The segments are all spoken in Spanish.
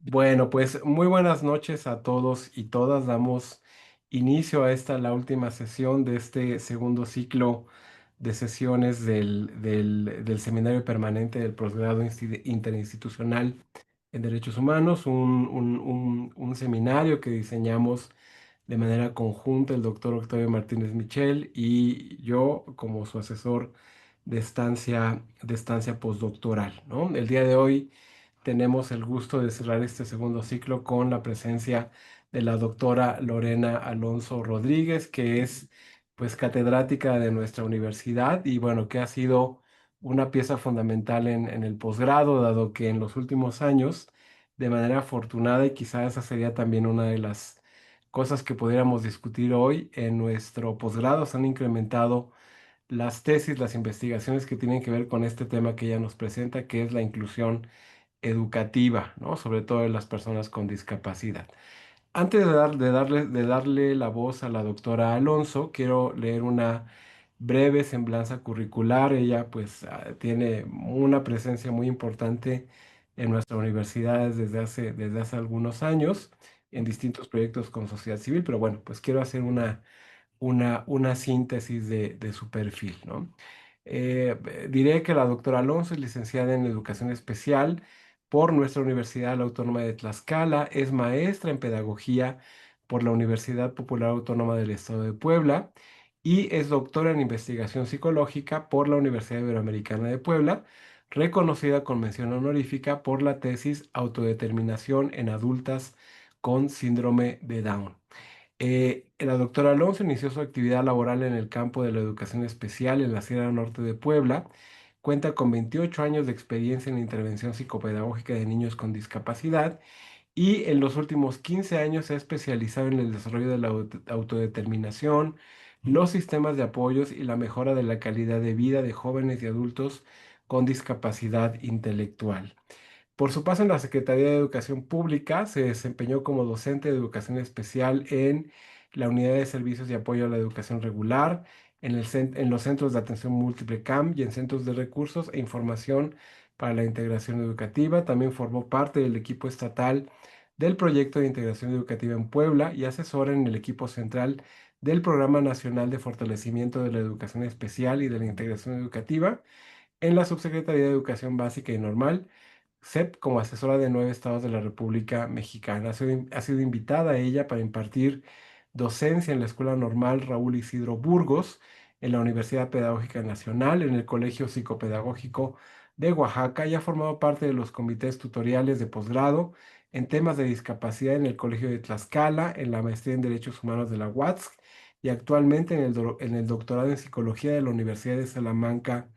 Bueno, pues muy buenas noches a todos y todas. Damos inicio a la última sesión de este segundo ciclo de sesiones del Seminario Permanente del Posgrado Interinstitucional en Derechos Humanos, un seminario que diseñamos de manera conjunta el doctor Octavio Martínez Michel y yo como su asesor de estancia postdoctoral, ¿no? El día de hoy tenemos el gusto de cerrar este segundo ciclo con la presencia de la doctora Lorena Alonso Rodríguez, que es pues catedrática de nuestra universidad y bueno, que ha sido una pieza fundamental en el posgrado, dado que en los últimos años, de manera afortunada, y quizá esa sería también una de las cosas que pudiéramos discutir hoy, en nuestro posgrado se han incrementado las tesis, las investigaciones que tienen que ver con este tema que ella nos presenta, que es la inclusión educativa, ¿no? Sobre todo de las personas con discapacidad. Antes de darle la voz a la doctora Alonso, quiero leer una breve semblanza curricular. Ella pues tiene una presencia muy importante en nuestra universidad desde hace algunos años en distintos proyectos con sociedad civil, pero bueno, pues quiero hacer una síntesis de su perfil, ¿no? Diré que la doctora Alonso es licenciada en Educación Especial por nuestra Universidad Autónoma de Tlaxcala, es maestra en Pedagogía por la Universidad Popular Autónoma del Estado de Puebla y es doctora en Investigación Psicológica por la Universidad Iberoamericana de Puebla, reconocida con mención honorífica por la tesis Autodeterminación en adultas con síndrome de Down. La doctora Alonso inició su actividad laboral en el campo de la educación especial en la Sierra Norte de Puebla. Cuenta con 28 años de experiencia en la intervención psicopedagógica de niños con discapacidad y en los últimos 15 años se ha especializado en el desarrollo de la autodeterminación, los sistemas de apoyos y la mejora de la calidad de vida de jóvenes y adultos con discapacidad intelectual. Por su paso en la Secretaría de Educación Pública, se desempeñó como docente de educación especial en la Unidad de Servicios de Apoyo a la Educación Regular, en los centros de atención múltiple CAM y en centros de recursos e información para la integración educativa. También formó parte del equipo estatal del proyecto de integración educativa en Puebla y asesora en el equipo central del Programa Nacional de Fortalecimiento de la Educación Especial y de la Integración Educativa en la Subsecretaría de Educación Básica y Normal, SEP, como asesora de 9 estados de la República Mexicana. Ha sido invitada a ella para impartir docencia en la Escuela Normal Raúl Isidro Burgos, en la Universidad Pedagógica Nacional, en el Colegio Psicopedagógico de Oaxaca y ha formado parte de los comités tutoriales de posgrado en temas de discapacidad en el Colegio de Tlaxcala, en la maestría en Derechos Humanos de la UATSC y actualmente en el doctorado en Psicología de la Universidad de Salamanca,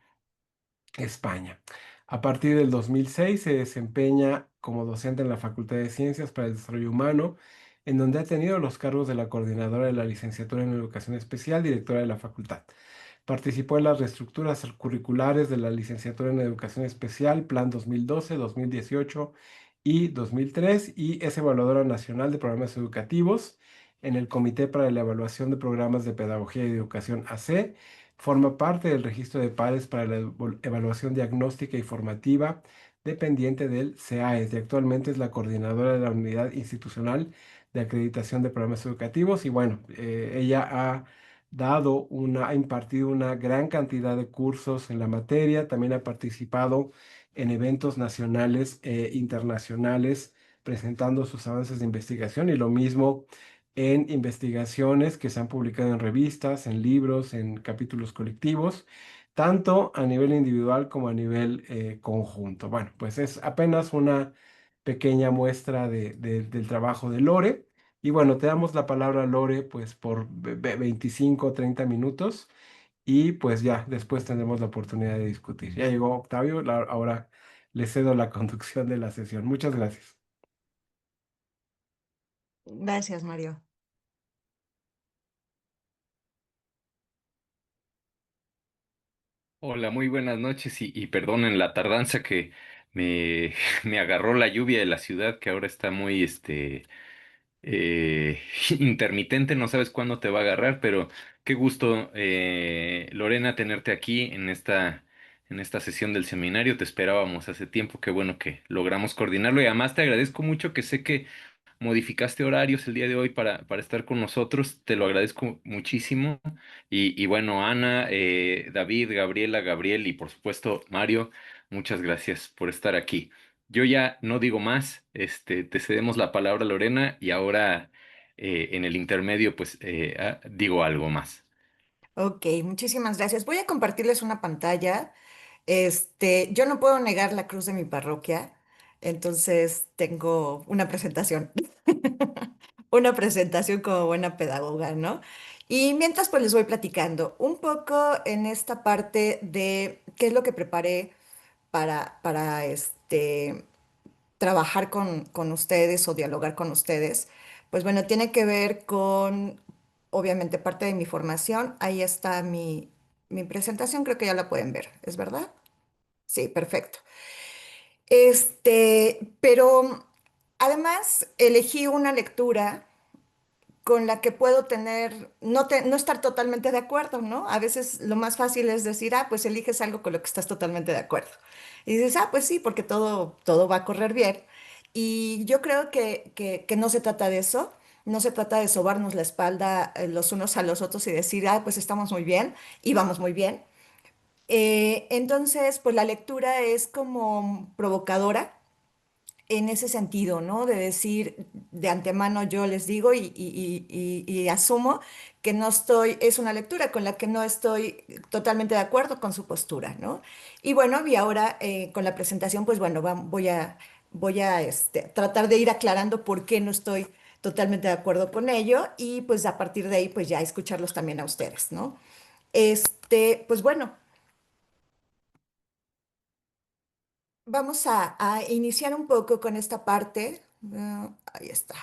España. A partir del 2006 se desempeña como docente en la Facultad de Ciencias para el Desarrollo Humano, en donde ha tenido los cargos de la coordinadora de la licenciatura en Educación Especial, directora de la facultad. Participó en las reestructuras curriculares de la licenciatura en Educación Especial, Plan 2012, 2018 y 2003, y es evaluadora nacional de programas educativos en el Comité para la Evaluación de Programas de Pedagogía y Educación AC. Forma parte del registro de pares para la evaluación diagnóstica y formativa dependiente del CAES y actualmente es la coordinadora de la Unidad Institucional de Acreditación de Programas Educativos y bueno, ella ha impartido una gran cantidad de cursos en la materia, también ha participado en eventos nacionales e internacionales presentando sus avances de investigación y lo mismo en investigaciones que se han publicado en revistas, en libros, en capítulos colectivos, tanto a nivel individual como a nivel conjunto. Bueno, pues es apenas una pequeña muestra del trabajo de Lore. Y bueno, te damos la palabra, Lore, pues por 25 o 30 minutos y pues ya después tendremos la oportunidad de discutir. Ya llegó Octavio, ahora le cedo la conducción de la sesión. Muchas gracias. Gracias, Mario. Hola, muy buenas noches y perdonen la tardanza que me, me agarró la lluvia de la ciudad que ahora está muy intermitente, no sabes cuándo te va a agarrar, pero qué gusto, Lorena, tenerte aquí en esta sesión del seminario. Te esperábamos hace tiempo, qué bueno que logramos coordinarlo y además te agradezco mucho que sé que modificaste horarios el día de hoy para estar con nosotros, te lo agradezco muchísimo. Y bueno, Ana, David, Gabriela, Gabriel y por supuesto Mario, muchas gracias por estar aquí. Yo ya no digo más, te cedemos la palabra, Lorena, y ahora en el intermedio pues digo algo más. Ok, muchísimas gracias. Voy a compartirles una pantalla. Yo no puedo negar la cruz de mi parroquia, entonces tengo una presentación. Una presentación como buena pedagoga, ¿no? Y mientras pues les voy platicando un poco en esta parte de qué es lo que preparé para trabajar con ustedes o dialogar con ustedes, pues bueno, tiene que ver con, obviamente, parte de mi formación. Ahí está mi presentación, creo que ya la pueden ver, ¿es verdad? Sí, perfecto. Pero además elegí una lectura con la que puedo tener, no estar totalmente de acuerdo, ¿no? A veces lo más fácil es decir, ah, pues eliges algo con lo que estás totalmente de acuerdo. Y dices, ah, pues sí, porque todo va a correr bien. Y yo creo que no se trata de eso, no se trata de sobarnos la espalda los unos a los otros y decir, ah, pues estamos muy bien y vamos muy bien. Entonces, pues la lectura es como provocadora en ese sentido, ¿no? De decir, de antemano yo les digo y asumo que no estoy, es una lectura con la que no estoy totalmente de acuerdo con su postura, ¿no? Y bueno, y ahora con la presentación, pues bueno, voy a tratar de ir aclarando por qué no estoy totalmente de acuerdo con ello y pues a partir de ahí, pues ya escucharlos también a ustedes, ¿no? Pues bueno. Vamos a iniciar un poco con esta parte, ahí está,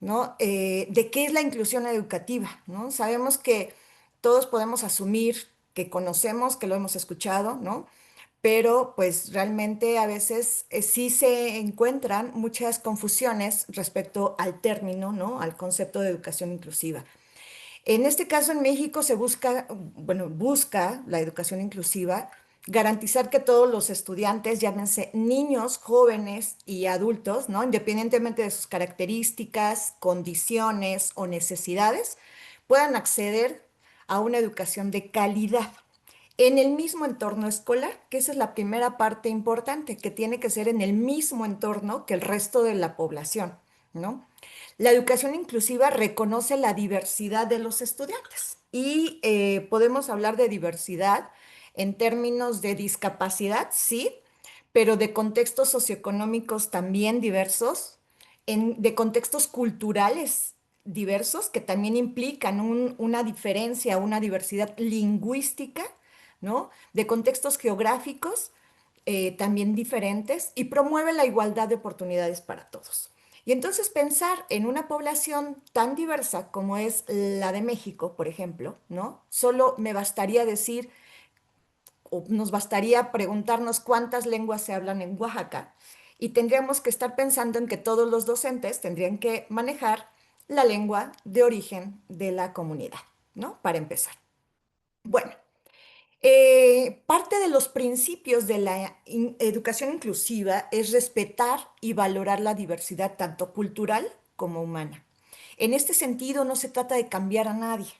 ¿no? De qué es la inclusión educativa, ¿no? Sabemos que todos podemos asumir que conocemos, que lo hemos escuchado, ¿no? Pero pues realmente a veces sí se encuentran muchas confusiones respecto al término, ¿no? Al concepto de educación inclusiva. En este caso, en México se busca, bueno, busca la educación inclusiva, garantizar que todos los estudiantes, llámense niños, jóvenes y adultos, ¿no? Independientemente de sus características, condiciones o necesidades, puedan acceder a una educación de calidad en el mismo entorno escolar, que esa es la primera parte importante, que tiene que ser en el mismo entorno que el resto de la población, ¿no? La educación inclusiva reconoce la diversidad de los estudiantes y podemos hablar de diversidad en términos de discapacidad, sí, pero de contextos socioeconómicos también diversos, de contextos culturales diversos que también implican una diferencia, una diversidad lingüística, ¿no? De contextos geográficos también diferentes y promueve la igualdad de oportunidades para todos. Y entonces pensar en una población tan diversa como es la de México, por ejemplo, ¿no? Solo me bastaría decir, o nos bastaría preguntarnos cuántas lenguas se hablan en Oaxaca y tendríamos que estar pensando en que todos los docentes tendrían que manejar la lengua de origen de la comunidad, ¿no? Para empezar. Bueno, parte de los principios de la educación inclusiva es respetar y valorar la diversidad tanto cultural como humana. En este sentido, no se trata de cambiar a nadie.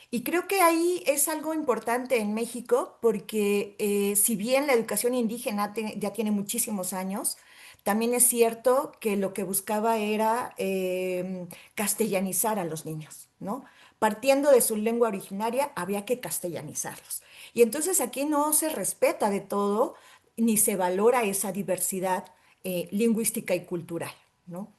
Y creo que ahí es algo importante en México porque si bien la educación indígena ya tiene muchísimos años, también es cierto que lo que buscaba era castellanizar a los niños, ¿no? Partiendo de su lengua originaria, había que castellanizarlos. Y entonces aquí no se respeta de todo ni se valora esa diversidad lingüística y cultural, ¿no?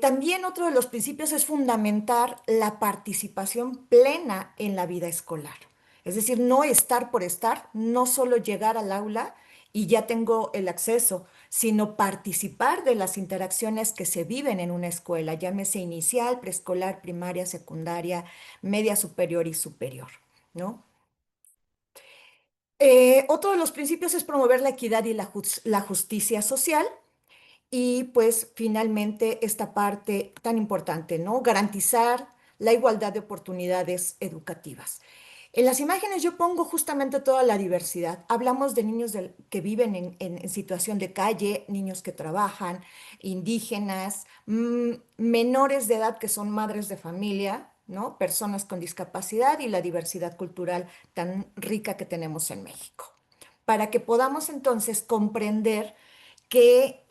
También otro de los principios es fundamentar la participación plena en la vida escolar. Es decir, no estar por estar, no solo llegar al aula y ya tengo el acceso, sino participar de las interacciones que se viven en una escuela, llámese inicial, preescolar, primaria, secundaria, media superior y superior, ¿no? Otro de los principios es promover la equidad y la justicia social. Y pues finalmente esta parte tan importante, ¿no? Garantizar la igualdad de oportunidades educativas. En las imágenes yo pongo justamente toda la diversidad. Hablamos de niños que viven en situación de calle, niños que trabajan, indígenas, menores de edad que son madres de familia, ¿no? Personas con discapacidad y la diversidad cultural tan rica que tenemos en México. Para que podamos entonces comprender que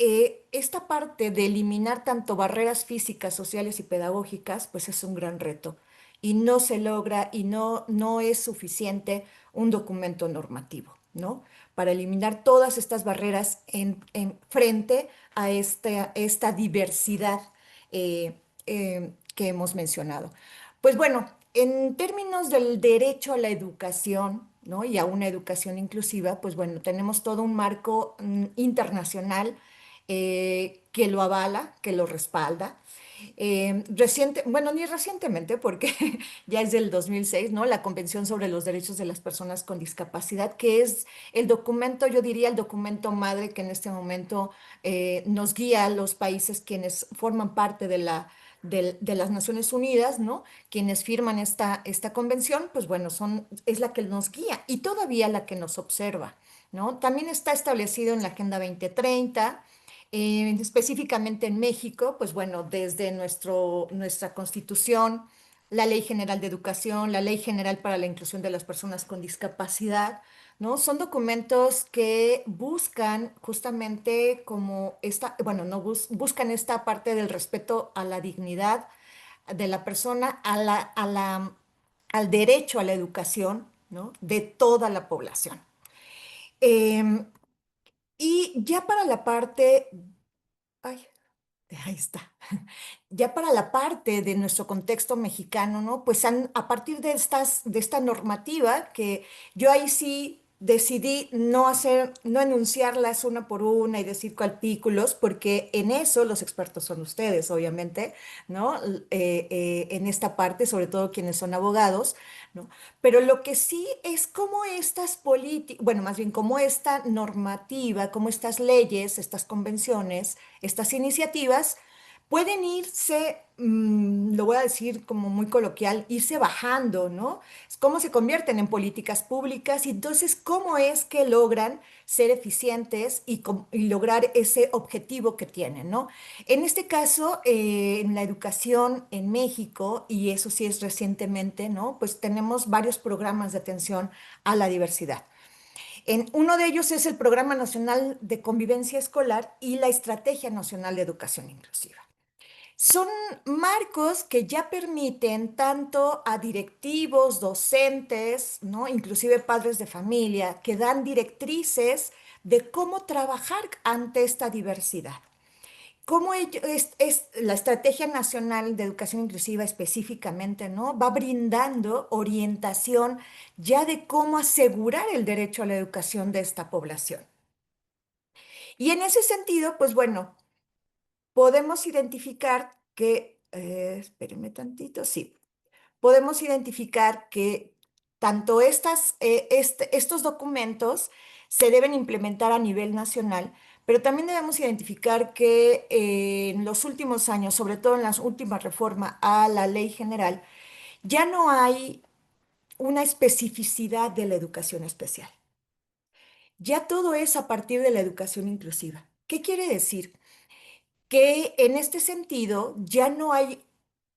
esta parte de eliminar tanto barreras físicas, sociales y pedagógicas, pues es un gran reto y no se logra y no es suficiente un documento normativo, ¿no? Para eliminar todas estas barreras en frente a esta diversidad que hemos mencionado. Pues bueno, en términos del derecho a la educación, ¿no? Y a una educación inclusiva, pues bueno, tenemos todo un marco internacional que lo avala, que lo respalda. Bueno, ni recientemente, porque ya es del 2006, ¿no? La Convención sobre los Derechos de las Personas con Discapacidad, que es el documento, yo diría el documento madre que en este momento nos guía a los países quienes forman parte de las Naciones Unidas, ¿no? Quienes firman esta convención, pues bueno, es la que nos guía y todavía la que nos observa, ¿no? También está establecido en la Agenda 2030. Específicamente en México, pues bueno, desde nuestra Constitución, la Ley General de Educación, la Ley General para la Inclusión de las Personas con Discapacidad, ¿no? Son documentos que buscan justamente como bueno, no buscan esta parte del respeto a la dignidad de la persona, al derecho a la educación, ¿no? De toda la población. Em, y ya para la parte, ay, ahí está. Ya para la parte de nuestro contexto mexicano, ¿no? Pues a partir de esta normativa, que yo ahí sí decidí no enunciarlas una por una y decir artículos, porque en eso los expertos son ustedes, obviamente, ¿no? En esta parte, sobre todo quienes son abogados, ¿no? Pero lo que sí es cómo estas políticas, bueno, más bien cómo esta normativa, cómo estas leyes, estas convenciones, estas iniciativas, pueden irse, lo voy a decir como muy coloquial, irse bajando, ¿no? Es cómo se convierten en políticas públicas y entonces cómo es que logran ser eficientes y lograr ese objetivo que tienen, ¿no? En este caso, en la educación en México, y eso sí es recientemente, ¿no? Pues tenemos varios programas de atención a la diversidad. Uno de ellos es el Programa Nacional de Convivencia Escolar y la Estrategia Nacional de Educación Inclusiva. Son marcos que ya permiten tanto a directivos, docentes, ¿no? Inclusive padres de familia, que dan directrices de cómo trabajar ante esta diversidad. Cómo es la Estrategia Nacional de Educación Inclusiva específicamente, ¿no? Va brindando orientación ya de cómo asegurar el derecho a la educación de esta población. Y en ese sentido, pues bueno, podemos identificar que, espérenme tantito, sí, podemos identificar que tanto estos documentos se deben implementar a nivel nacional, pero también debemos identificar que en los últimos años, sobre todo en las últimas reformas a la ley general, ya no hay una especificidad de la educación especial. Ya todo es a partir de la educación inclusiva. ¿Qué quiere decir? Que en este sentido ya no hay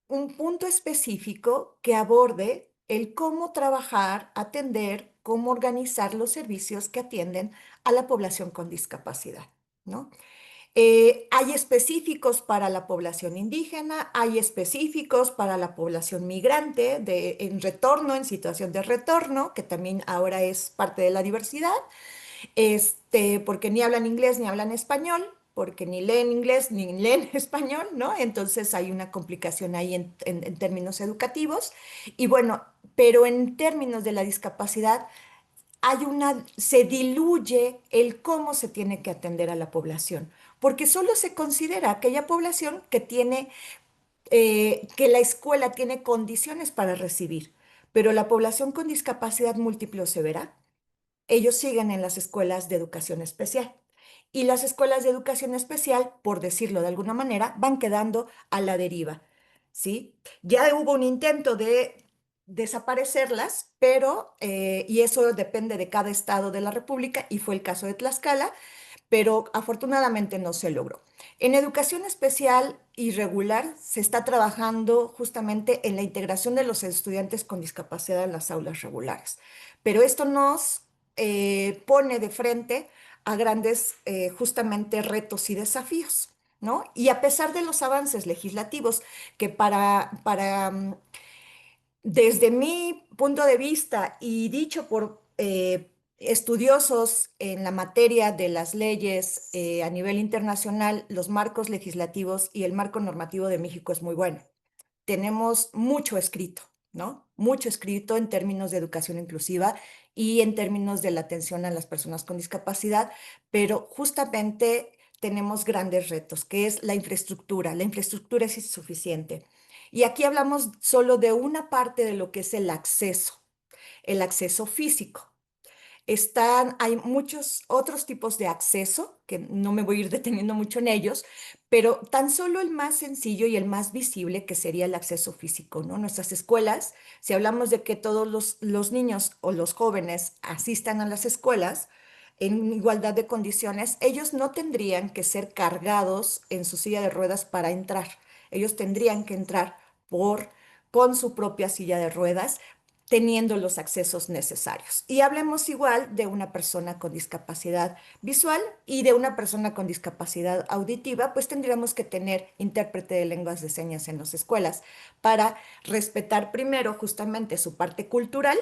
un punto específico que aborde el cómo trabajar, atender, cómo organizar los servicios que atienden a la población con discapacidad, ¿no? Hay específicos para la población indígena, hay específicos para la población migrante en retorno, en situación de retorno, que también ahora es parte de la diversidad, porque ni hablan inglés ni hablan español, porque ni leen inglés ni leen español, ¿no? Entonces hay una complicación ahí en términos educativos. Y bueno, pero en términos de la discapacidad, se diluye el cómo se tiene que atender a la población, porque solo se considera aquella población que la escuela tiene condiciones para recibir, pero la población con discapacidad múltiple o severa, ellos siguen en las escuelas de educación especial. Y las escuelas de educación especial, por decirlo de alguna manera, van quedando a la deriva, ¿sí? Ya hubo un intento de desaparecerlas, pero, y eso depende de cada estado de la República, y fue el caso de Tlaxcala, pero afortunadamente no se logró. En educación especial y regular se está trabajando justamente en la integración de los estudiantes con discapacidad en las aulas regulares, pero esto nos pone de frente a grandes justamente retos y desafíos, ¿no? Y a pesar de los avances legislativos que desde mi punto de vista y dicho por estudiosos en la materia de las leyes a nivel internacional, los marcos legislativos y el marco normativo de México es muy bueno. Tenemos mucho escrito, ¿no? Mucho escrito en términos de educación inclusiva y en términos de la atención a las personas con discapacidad, pero justamente tenemos grandes retos, que es la infraestructura. La infraestructura es insuficiente. Y aquí hablamos solo de una parte de lo que es el acceso físico. Hay muchos otros tipos de acceso, que no me voy a ir deteniendo mucho en ellos, pero tan solo el más sencillo y el más visible, que sería el acceso físico, ¿no? Nuestras escuelas, si hablamos de que todos los niños o los jóvenes asistan a las escuelas en igualdad de condiciones, ellos no tendrían que ser cargados en su silla de ruedas para entrar. Ellos tendrían que entrar por, con su propia silla de ruedas, teniendo los accesos necesarios. Y hablemos igual de una persona con discapacidad visual y de una persona con discapacidad auditiva, pues tendríamos que tener intérprete de lenguas de señas en las escuelas para respetar primero justamente su parte cultural,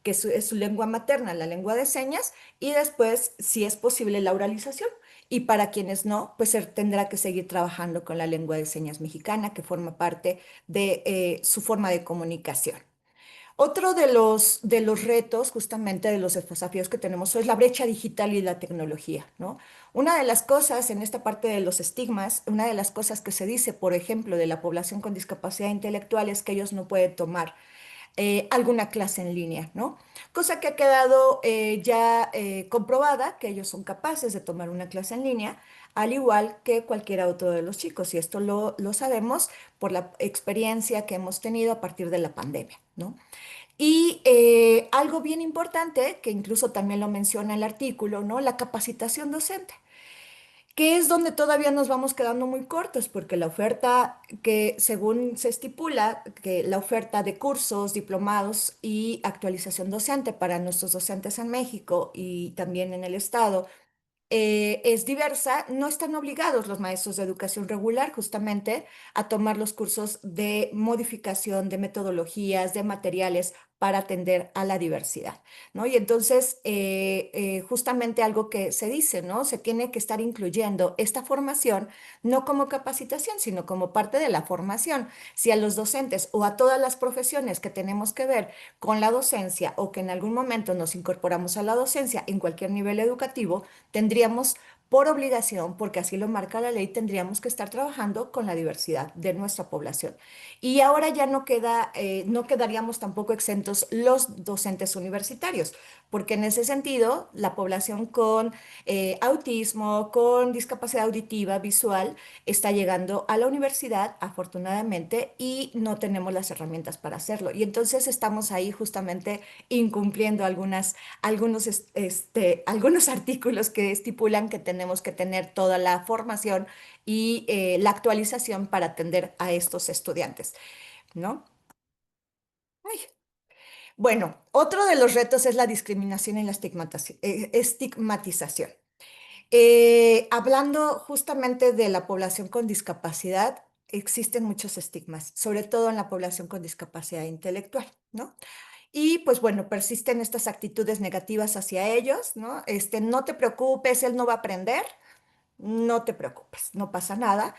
que es su lengua materna, la lengua de señas, y después, si es posible, la oralización. Y para quienes no, pues tendrá que seguir trabajando con la lengua de señas mexicana, que forma parte de su forma de comunicación. Otro de los retos, justamente de los desafíos que tenemos, es la brecha digital y la tecnología, ¿no? Una de las cosas en esta parte de los estigmas, una de las cosas que se dice, por ejemplo, de la población con discapacidad intelectual es que ellos no pueden tomar alguna clase en línea, ¿no? Cosa que ha quedado ya comprobada, que ellos son capaces de tomar una clase en línea, al igual que cualquier otro de los chicos, y esto lo sabemos por la experiencia que hemos tenido a partir de la pandemia, ¿no? Y algo bien importante, que incluso también lo menciona el artículo, ¿no? La capacitación docente, que es donde todavía nos vamos quedando muy cortos, porque la oferta que según se estipula, que la oferta de cursos, diplomados y actualización docente para nuestros docentes en México y también en el estado, es diversa, no están obligados los maestros de educación regular justamente a tomar los cursos de modificación de metodologías, de materiales para atender a la diversidad, ¿no? Y entonces, justamente algo que se dice, ¿no? Se tiene que estar incluyendo esta formación no como capacitación, sino como parte de la formación. Si a los docentes o a todas las profesiones que tenemos que ver con la docencia o que en algún momento nos incorporamos a la docencia en cualquier nivel educativo, tendríamos por obligación, porque así lo marca la ley, tendríamos que estar trabajando con la diversidad de nuestra población. Y ahora ya no quedaríamos tampoco exentos los docentes universitarios, porque en ese sentido, la población con autismo, con discapacidad auditiva, visual, está llegando a la universidad, afortunadamente, y no tenemos las herramientas para hacerlo. Y entonces estamos ahí justamente incumpliendo algunos artículos que estipulan que tenemos que tener toda la formación y la actualización para atender a estos estudiantes, ¿no? Ay. Bueno, otro de los retos es la discriminación y la estigmatización. Hablando justamente de la población con discapacidad, existen muchos estigmas, sobre todo en la población con discapacidad intelectual, ¿no? Y pues bueno, persisten estas actitudes negativas hacia ellos, ¿no? No te preocupes, él no va a aprender, no te preocupes, no pasa nada.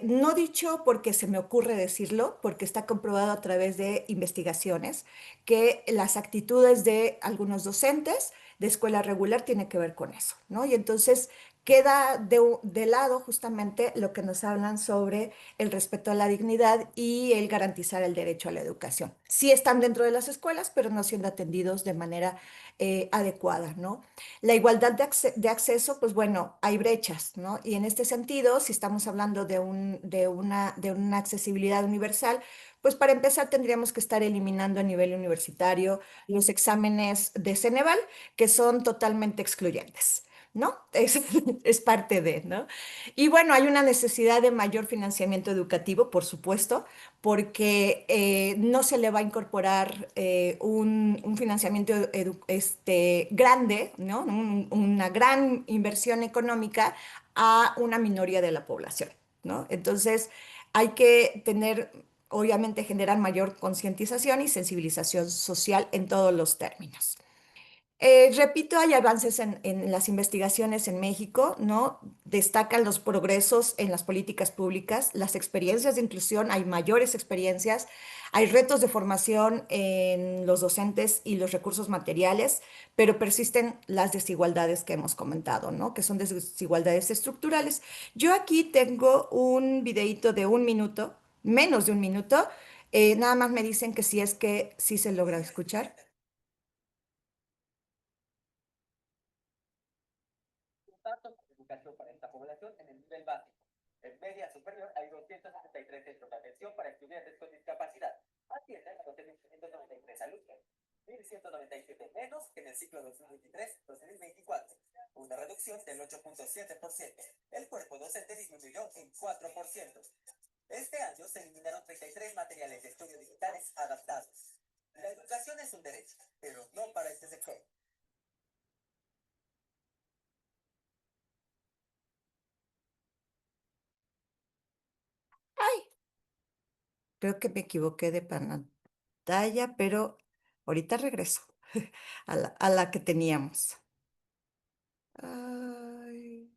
No dicho porque se me ocurre decirlo, porque está comprobado a través de investigaciones que las actitudes de algunos docentes de escuela regular tienen que ver con eso, ¿no? Y entonces queda de lado justamente lo que nos hablan sobre el respeto a la dignidad y el garantizar el derecho a la educación. Sí están dentro de las escuelas, pero no siendo atendidos de manera adecuada, ¿no? La igualdad de acceso, pues bueno, hay brechas, ¿no? Y en este sentido, si estamos hablando de una accesibilidad universal, Pues para empezar tendríamos que estar eliminando a nivel universitario los exámenes de Ceneval, que son totalmente excluyentes. ¿No? Es parte de, ¿no? Y bueno, hay una necesidad de mayor financiamiento educativo, por supuesto, porque no se le va a incorporar un financiamiento grande, ¿no? Una gran inversión económica a una minoría de la población, ¿no? Entonces, hay que tener, obviamente, generar mayor concientización y sensibilización social en todos los términos. Repito, hay avances en las investigaciones en México, ¿no? Destacan los progresos en las políticas públicas, las experiencias de inclusión, hay mayores experiencias, hay retos de formación en los docentes y los recursos materiales, pero persisten las desigualdades que hemos comentado, ¿no? Que son desigualdades estructurales. Yo aquí tengo un videíto de 1 minuto, menos de 1 minuto, nada más me dicen que si es que sí se logra escuchar. Tanto como educación para esta población en el nivel básico. En media superior hay 263 centros de atención para estudiantes con discapacidad. Atienden a 12.593 alumnos, 1.197 menos que en el ciclo 2023-2024, una reducción del 8.7%. El cuerpo docente disminuyó en 4%. Este año se eliminaron 33 materiales de estudio digitales adaptados. La educación es un derecho, pero no para este sector. Ay, creo que me equivoqué de pantalla, pero ahorita regreso a la que teníamos. Ay,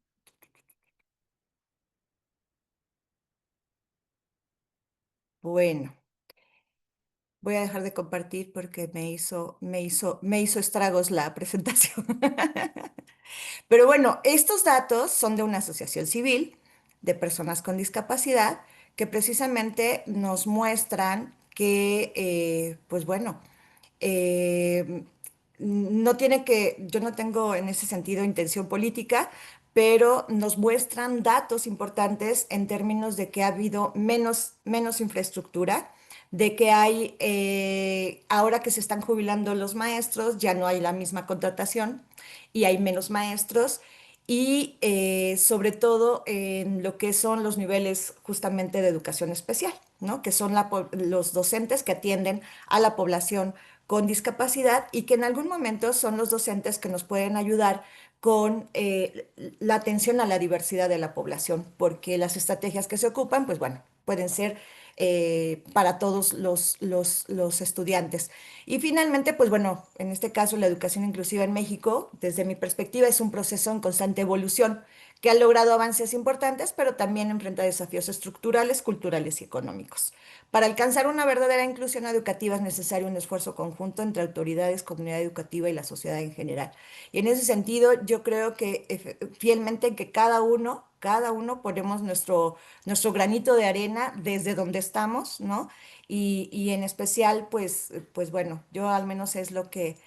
bueno, voy a dejar de compartir porque me hizo estragos la presentación. Pero bueno, estos datos son de una asociación civil de personas con discapacidad que precisamente nos muestran que, pues bueno, eh, no tiene que, yo no tengo en ese sentido intención política, pero nos muestran datos importantes en términos de que ha habido menos infraestructura, de que hay, ahora que se están jubilando los maestros, ya no hay la misma contratación y hay menos maestros. Y sobre todo en lo que son los niveles justamente de educación especial, ¿no? Que son los docentes que atienden a la población con discapacidad y que en algún momento son los docentes que nos pueden ayudar con la atención a la diversidad de la población, porque las estrategias que se ocupan, pues bueno, pueden ser para todos los estudiantes. Y finalmente, pues bueno, en este caso la educación inclusiva en México, desde mi perspectiva, es un proceso en constante evolución que ha logrado avances importantes, pero también enfrenta desafíos estructurales, culturales y económicos. Para alcanzar una verdadera inclusión educativa es necesario un esfuerzo conjunto entre autoridades, comunidad educativa y la sociedad en general. Y en ese sentido, yo creo que fielmente que cada uno ponemos nuestro granito de arena desde donde estamos, ¿no? Y en especial, pues bueno, yo al menos es lo que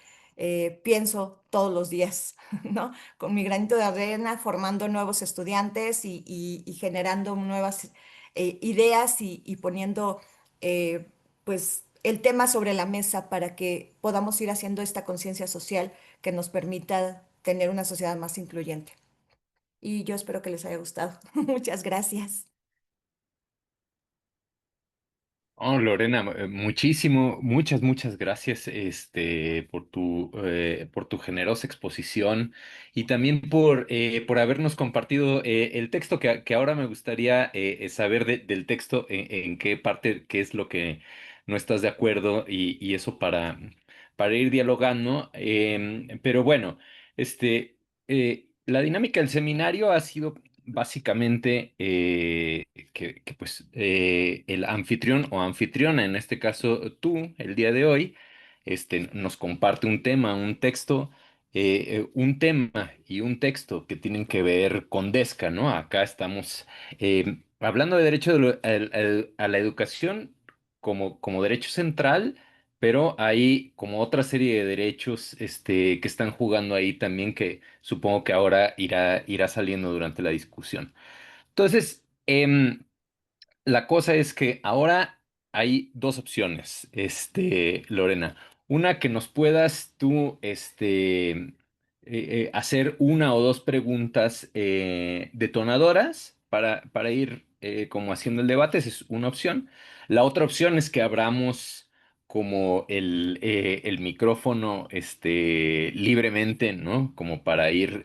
pienso todos los días, ¿no? Con mi granito de arena, formando nuevos estudiantes y generando nuevas ideas y poniendo eh, pues el tema sobre la mesa para que podamos ir haciendo esta conciencia social que nos permita tener una sociedad más incluyente. Y yo espero que les haya gustado. Muchas gracias. Oh, Lorena, muchísimo, muchas gracias, por tu generosa exposición y también por habernos compartido el texto que ahora me gustaría saber del texto en qué parte, qué es lo que no estás de acuerdo y eso para ir dialogando. Pero bueno, la dinámica del seminario ha sido básicamente pues el anfitrión o anfitriona, en este caso tú, el día de hoy, nos comparte un tema, un texto, un tema y un texto que tienen que ver con Desca, ¿no? Acá estamos hablando de derecho a la educación como derecho central. Pero hay como otra serie de derechos que están jugando ahí también que supongo que ahora irá saliendo durante la discusión. Entonces, la cosa es que ahora hay dos opciones, Lorena. Una, que nos puedas tú, hacer una o dos preguntas detonadoras para ir como haciendo el debate, esa es una opción. La otra opción es que abramos como el micrófono libremente, ¿no? Como para ir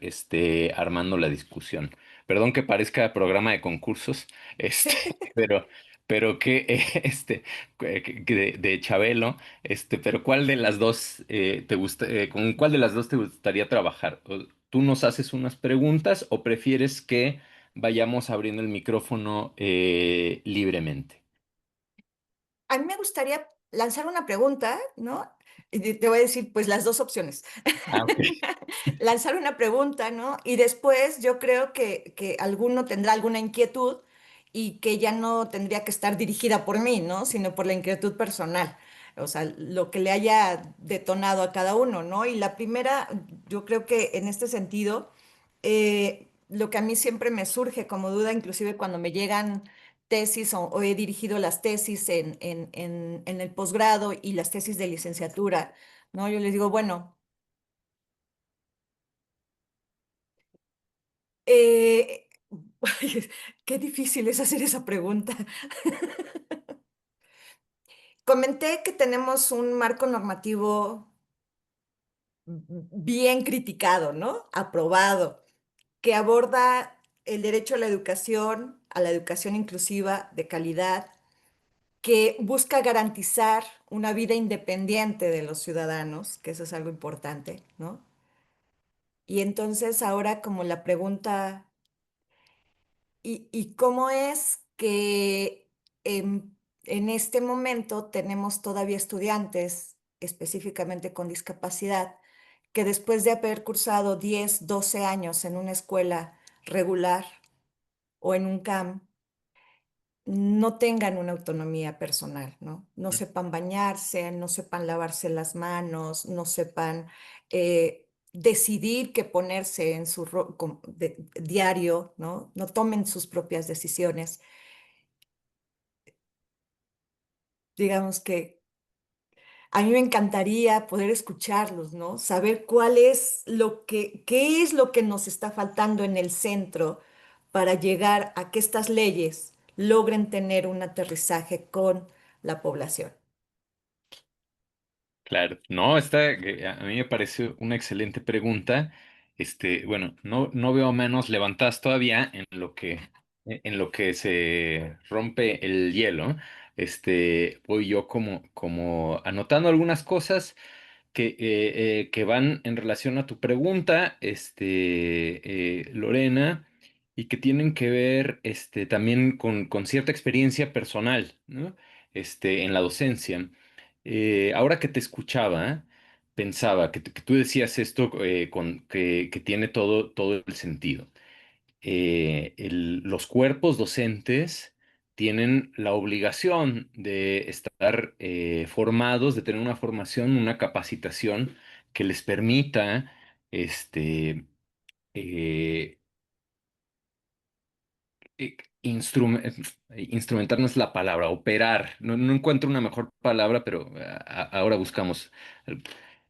armando la discusión. Perdón que parezca programa de concursos, este, pero, pero que de Chabelo, pero ¿cuál de las dos te gusta, con cuál de las dos te gustaría trabajar? ¿Tú nos haces unas preguntas o prefieres que vayamos abriendo el micrófono libremente? A mí me gustaría lanzar una pregunta, ¿no? Y te voy a decir, pues, las dos opciones. Ah, ok. Lanzar una pregunta, ¿no? Y después yo creo que alguno tendrá alguna inquietud y que ya no tendría que estar dirigida por mí, ¿no? Sino por la inquietud personal. O sea, lo que le haya detonado a cada uno, ¿no? Y la primera, yo creo que en este sentido, lo que a mí siempre me surge como duda, inclusive cuando me llegan tesis o he dirigido las tesis en el posgrado y las tesis de licenciatura, ¿no? Yo les digo, bueno, Eh, qué difícil es hacer esa pregunta. Comenté que tenemos un marco normativo bien criticado, ¿no? Aprobado, que aborda el derecho a la educación inclusiva de calidad, que busca garantizar una vida independiente de los ciudadanos, que eso es algo importante, ¿no? Y entonces ahora como la pregunta y cómo es que en este momento tenemos todavía estudiantes, específicamente con discapacidad, que después de haber cursado 10, 12 años en una escuela regular o en un CAM, no tengan una autonomía personal, ¿no? No sepan bañarse, no sepan lavarse las manos, no sepan decidir qué ponerse en su diario, ¿no? No tomen sus propias decisiones. Digamos que a mí me encantaría poder escucharlos, ¿no? Saber cuál es qué es lo que nos está faltando en el centro para llegar a que estas leyes logren tener un aterrizaje con la población. Claro, no, a mí me parece una excelente pregunta. Bueno, no veo menos levantadas todavía en lo que se rompe el hielo. Voy yo como anotando algunas cosas que van en relación a tu pregunta, Lorena, y que tienen que ver, también con cierta experiencia personal, ¿no? En la docencia. Ahora que te escuchaba, pensaba que tú decías esto, que tiene todo el sentido. Los cuerpos docentes tienen la obligación de estar formados, de tener una formación, una capacitación que les permita este, eh, instrumentar no es la palabra, operar. No encuentro una mejor palabra, pero ahora buscamos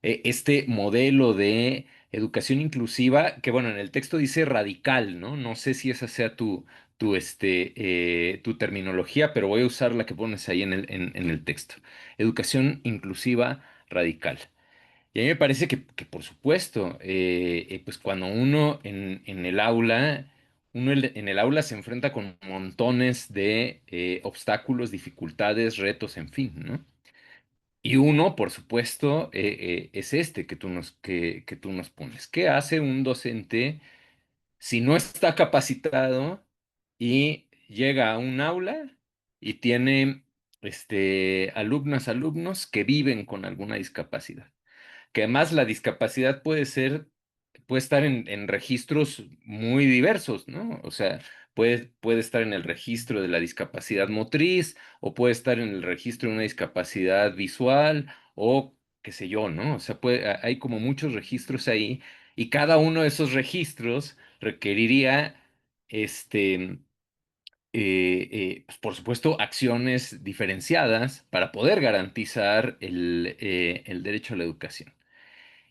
este modelo de educación inclusiva, que bueno, en el texto dice radical, ¿no? No sé si esa sea tu terminología, pero voy a usar la que pones ahí en el texto. Educación inclusiva radical. Y a mí me parece que por supuesto, pues cuando uno en el aula, en el aula se enfrenta con montones de obstáculos, dificultades, retos, en fin, ¿no? Y uno, por supuesto, es que tú nos pones. ¿Qué hace un docente si no está capacitado y llega a un aula y tiene alumnos que viven con alguna discapacidad? Que además la discapacidad puede estar en registros muy diversos, ¿no? O sea, puede estar en el registro de la discapacidad motriz, o puede estar en el registro de una discapacidad visual, o qué sé yo, ¿no? O sea, hay como muchos registros ahí, y cada uno de esos registros requeriría, este, pues, por supuesto, acciones diferenciadas para poder garantizar el derecho a la educación.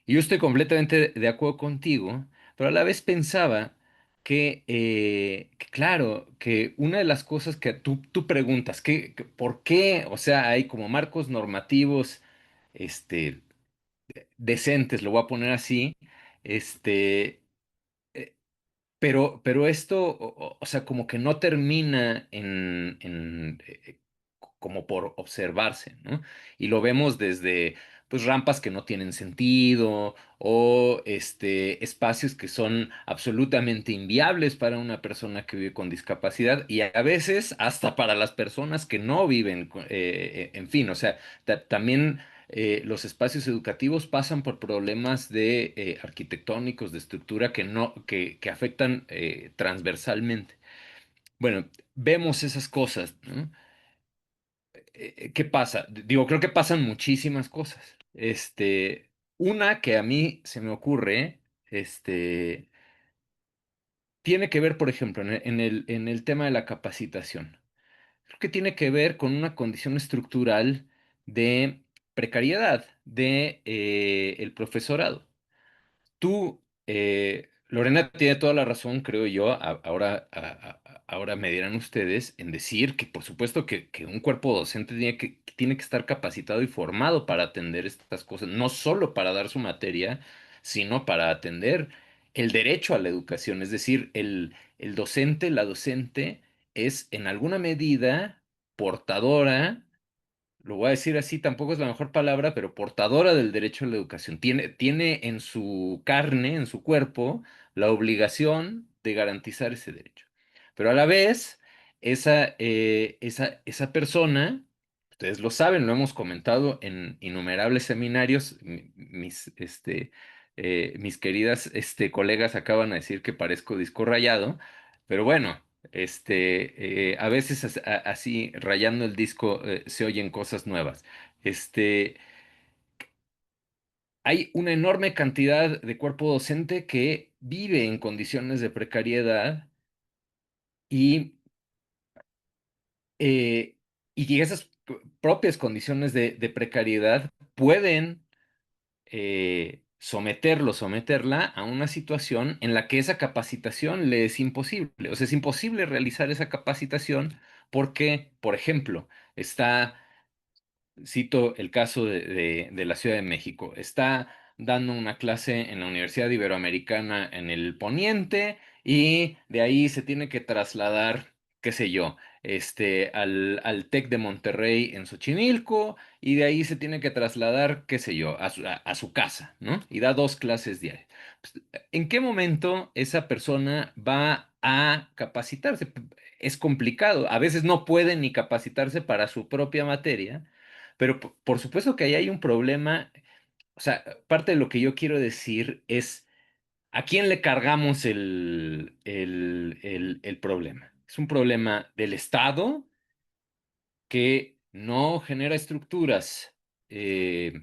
Y yo estoy completamente de acuerdo contigo, pero a la vez pensaba que, claro, que una de las cosas que tú preguntas, ¿por qué? O sea, hay como marcos normativos, este, decentes, lo voy a poner así, este, eh, pero esto, o sea, como que no termina como por observarse, ¿no? Y lo vemos desde, pues, rampas que no tienen sentido o espacios que son absolutamente inviables para una persona que vive con discapacidad y a veces hasta para las personas que no viven, en fin, o sea, también los espacios educativos pasan por problemas de arquitectónicos, de estructura que afectan transversalmente. Bueno, vemos esas cosas, ¿no? ¿Qué pasa? Digo, creo que pasan muchísimas cosas. Una que a mí se me ocurre, tiene que ver, por ejemplo, en el tema de la capacitación. Creo que tiene que ver con una condición estructural de precariedad de el profesorado. Lorena tiene toda la razón, creo yo, ahora me dirán ustedes, en decir que por supuesto que un cuerpo docente tiene que estar capacitado y formado para atender estas cosas, no solo para dar su materia, sino para atender el derecho a la educación. Es decir, el docente, la docente es en alguna medida portadora, lo voy a decir así, tampoco es la mejor palabra, pero portadora del derecho a la educación. Tiene en su carne, en su cuerpo, la obligación de garantizar ese derecho. Pero a la vez, esa persona, ustedes lo saben, lo hemos comentado en innumerables seminarios, mis queridas colegas acaban de decir que parezco disco rayado, pero bueno. A veces así rayando el disco se oyen cosas nuevas. Este, Hay una enorme cantidad de cuerpo docente que vive en condiciones de precariedad y, eh, y esas propias condiciones de precariedad pueden someterla a una situación en la que esa capacitación le es imposible. O sea, es imposible realizar esa capacitación porque, por ejemplo, cito el caso de la Ciudad de México. Está dando una clase en la Universidad Iberoamericana en el Poniente y de ahí se tiene que trasladar, qué sé yo, al TEC de Monterrey en Xochimilco y de ahí se tiene que trasladar, qué sé yo, a su casa, ¿no? Y da 2 clases diarias. Pues, ¿en qué momento esa persona va a capacitarse? Es complicado. A veces no puede ni capacitarse para su propia materia, pero por supuesto que ahí hay un problema. O sea, parte de lo que yo quiero decir es, ¿a quién le cargamos el problema? Es un problema del Estado que no genera estructuras eh,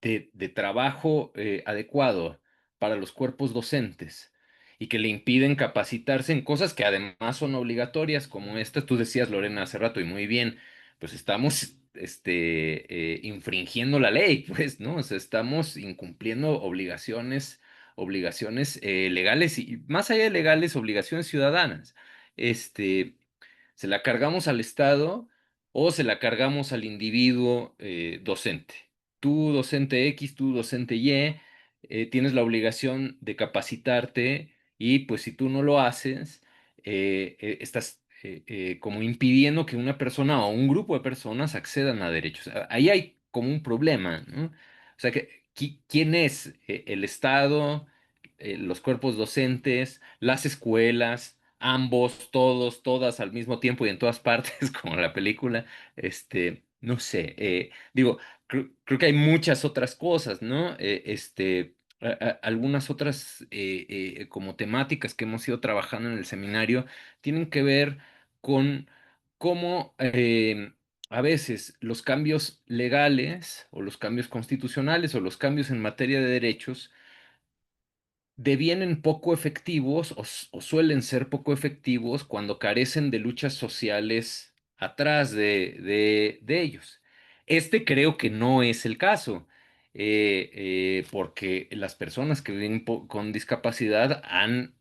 de trabajo adecuado para los cuerpos docentes y que le impiden capacitarse en cosas que además son obligatorias, como esta, tú decías, Lorena, hace rato, y muy bien, pues estamos infringiendo la ley, pues, ¿no? O sea, estamos incumpliendo obligaciones legales y más allá de legales, obligaciones ciudadanas. Este, Se la cargamos al Estado o se la cargamos al individuo docente. Tú, docente X, tú, docente Y, tienes la obligación de capacitarte y pues si tú no lo haces, estás como impidiendo que una persona o un grupo de personas accedan a derechos. Ahí hay como un problema, ¿no? O sea, ¿quién es el Estado, los cuerpos docentes, las escuelas? Ambos, todos, todas al mismo tiempo y en todas partes, como la película, no sé, digo, creo que hay muchas otras cosas, ¿no? Algunas otras como temáticas que hemos ido trabajando en el seminario tienen que ver con cómo a veces los cambios legales o los cambios constitucionales o los cambios en materia de derechos devienen poco efectivos o suelen ser poco efectivos cuando carecen de luchas sociales atrás de ellos. Este creo que no es el caso, porque las personas que viven con discapacidad han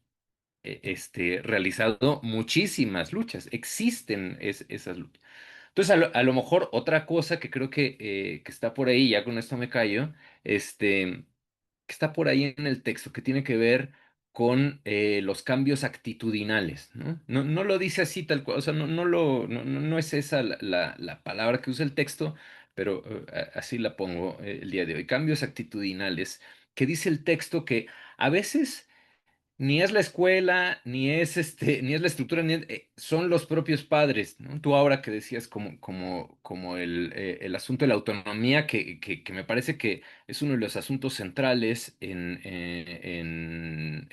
realizado muchísimas luchas, existen esas luchas. Entonces, a lo mejor otra cosa que creo que está por ahí, ya con esto me callo, que está por ahí en el texto, que tiene que ver con los cambios actitudinales, ¿no? No, no lo dice así tal cual, o sea, no es esa la palabra que usa el texto, pero así la pongo el día de hoy. Cambios actitudinales, que dice el texto que a veces ni es la escuela, ni es la estructura, son los propios padres, ¿no? Tú ahora que decías como el asunto de la autonomía, que me parece que es uno de los asuntos centrales en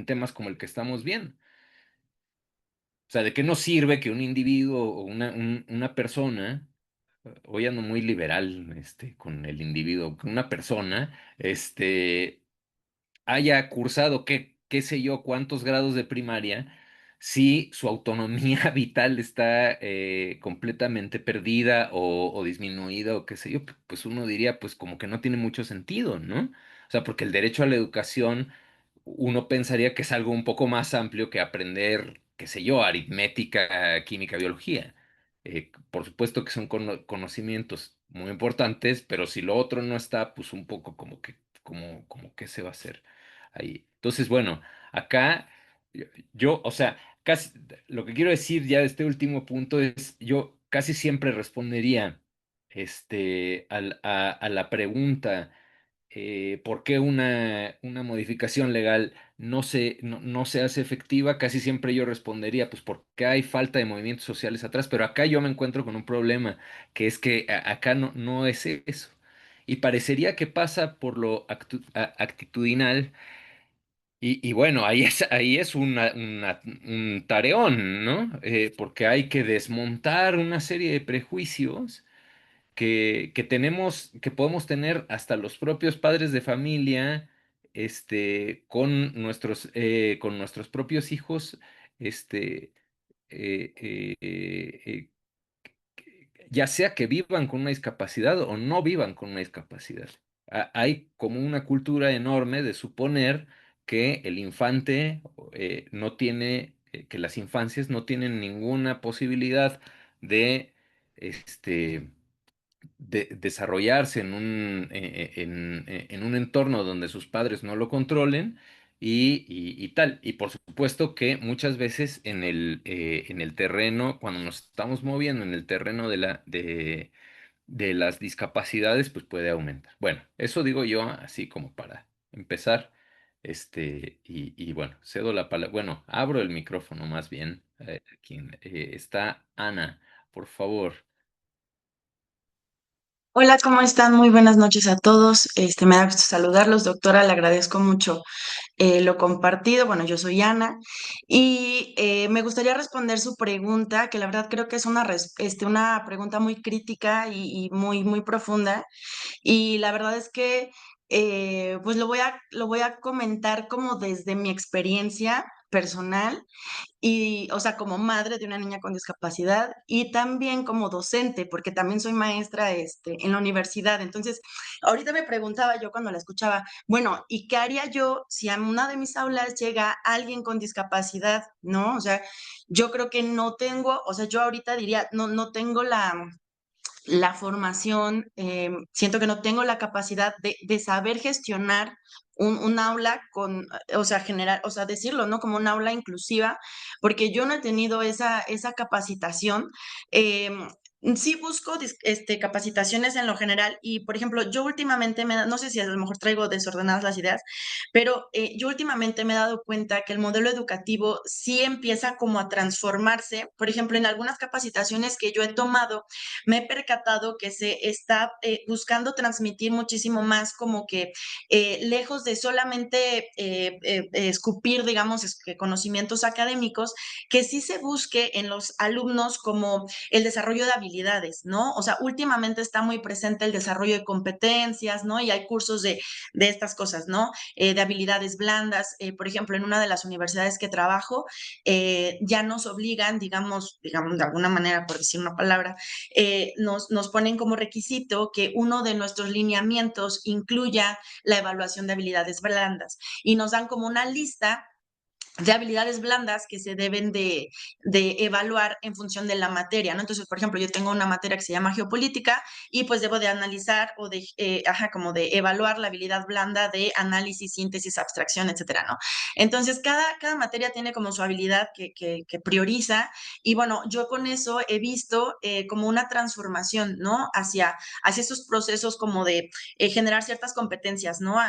temas como el que estamos viendo. O sea, ¿de qué nos sirve que un individuo o una persona, hoy ando muy liberal, con el individuo, que una persona, haya cursado qué sé yo, cuántos grados de primaria, si su autonomía vital está completamente perdida o disminuida o qué sé yo, pues uno diría, pues como que no tiene mucho sentido, ¿no? O sea, porque el derecho a la educación, uno pensaría que es algo un poco más amplio que aprender, qué sé yo, aritmética, química, biología. Por supuesto que son conocimientos muy importantes, pero si lo otro no está, pues un poco como que se va a hacer ahí. Entonces, bueno, acá o sea, casi lo que quiero decir ya de este último punto es, yo casi siempre respondería a la pregunta por qué una modificación legal no se hace efectiva, casi siempre yo respondería, pues porque hay falta de movimientos sociales atrás, pero acá yo me encuentro con un problema, que es que acá no es eso. Y parecería que pasa por lo actitudinal, y bueno, ahí es un tareón, ¿no? Porque hay que desmontar una serie de prejuicios que podemos tener hasta los propios padres de familia, con nuestros propios hijos, este, eh, eh, eh, ya sea que vivan con una discapacidad o no vivan con una discapacidad. Hay como una cultura enorme de suponer que el infante no tiene, que las infancias no tienen ninguna posibilidad de, este, de desarrollarse en un entorno donde sus padres no lo controlen y tal. Y por supuesto que muchas veces en el terreno, cuando nos estamos moviendo en el terreno de las discapacidades, pues puede aumentar. Bueno, eso digo yo así como para empezar. Y bueno, cedo la palabra, bueno, abro el micrófono más bien. Quien está Ana, por favor. Hola, ¿cómo están? Muy buenas noches a todos. Me da gusto saludarlos, doctora. Le agradezco mucho lo compartido. Bueno, yo soy Ana y me gustaría responder su pregunta, que la verdad creo que es una pregunta muy crítica y muy, muy profunda. Y la verdad es que pues lo voy a comentar como desde mi experiencia personal y, o sea, como madre de una niña con discapacidad y también como docente, porque también soy maestra en la universidad. Entonces, ahorita me preguntaba yo cuando la escuchaba, bueno, ¿y qué haría yo si a una de mis aulas llega alguien con discapacidad? ¿No? O sea, yo creo que no tengo, o sea, yo ahorita diría, no tengo la formación, siento que no tengo la capacidad de saber gestionar un aula o sea, generar, o sea, decirlo, ¿no? Como un aula inclusiva, porque yo no he tenido esa capacitación. Sí busco capacitaciones en lo general y, por ejemplo, yo últimamente no sé si a lo mejor traigo desordenadas las ideas, pero yo últimamente me he dado cuenta que el modelo educativo sí empieza como a transformarse. Por ejemplo, en algunas capacitaciones que yo he tomado, me he percatado que se está buscando transmitir muchísimo más como que lejos de solamente escupir, digamos, conocimientos académicos, que sí se busque en los alumnos como el desarrollo de habilidades habilidades, ¿no? O sea, últimamente está muy presente el desarrollo de competencias, ¿no? Y hay cursos de estas cosas, ¿no? De habilidades blandas. Por ejemplo, en una de las universidades que trabajo, ya nos obligan, digamos, de alguna manera, por decir una palabra, nos ponen como requisito que uno de nuestros lineamientos incluya la evaluación de habilidades blandas y nos dan como una lista de habilidades blandas que se deben de evaluar en función de la materia, ¿no? Entonces, por ejemplo, yo tengo una materia que se llama geopolítica y pues debo de analizar o como de evaluar la habilidad blanda de análisis, síntesis, abstracción, etcétera, ¿no? Entonces, cada materia tiene como su habilidad que prioriza y bueno, yo con eso he visto como una transformación, ¿no? Hacia esos procesos como de generar ciertas competencias, ¿no?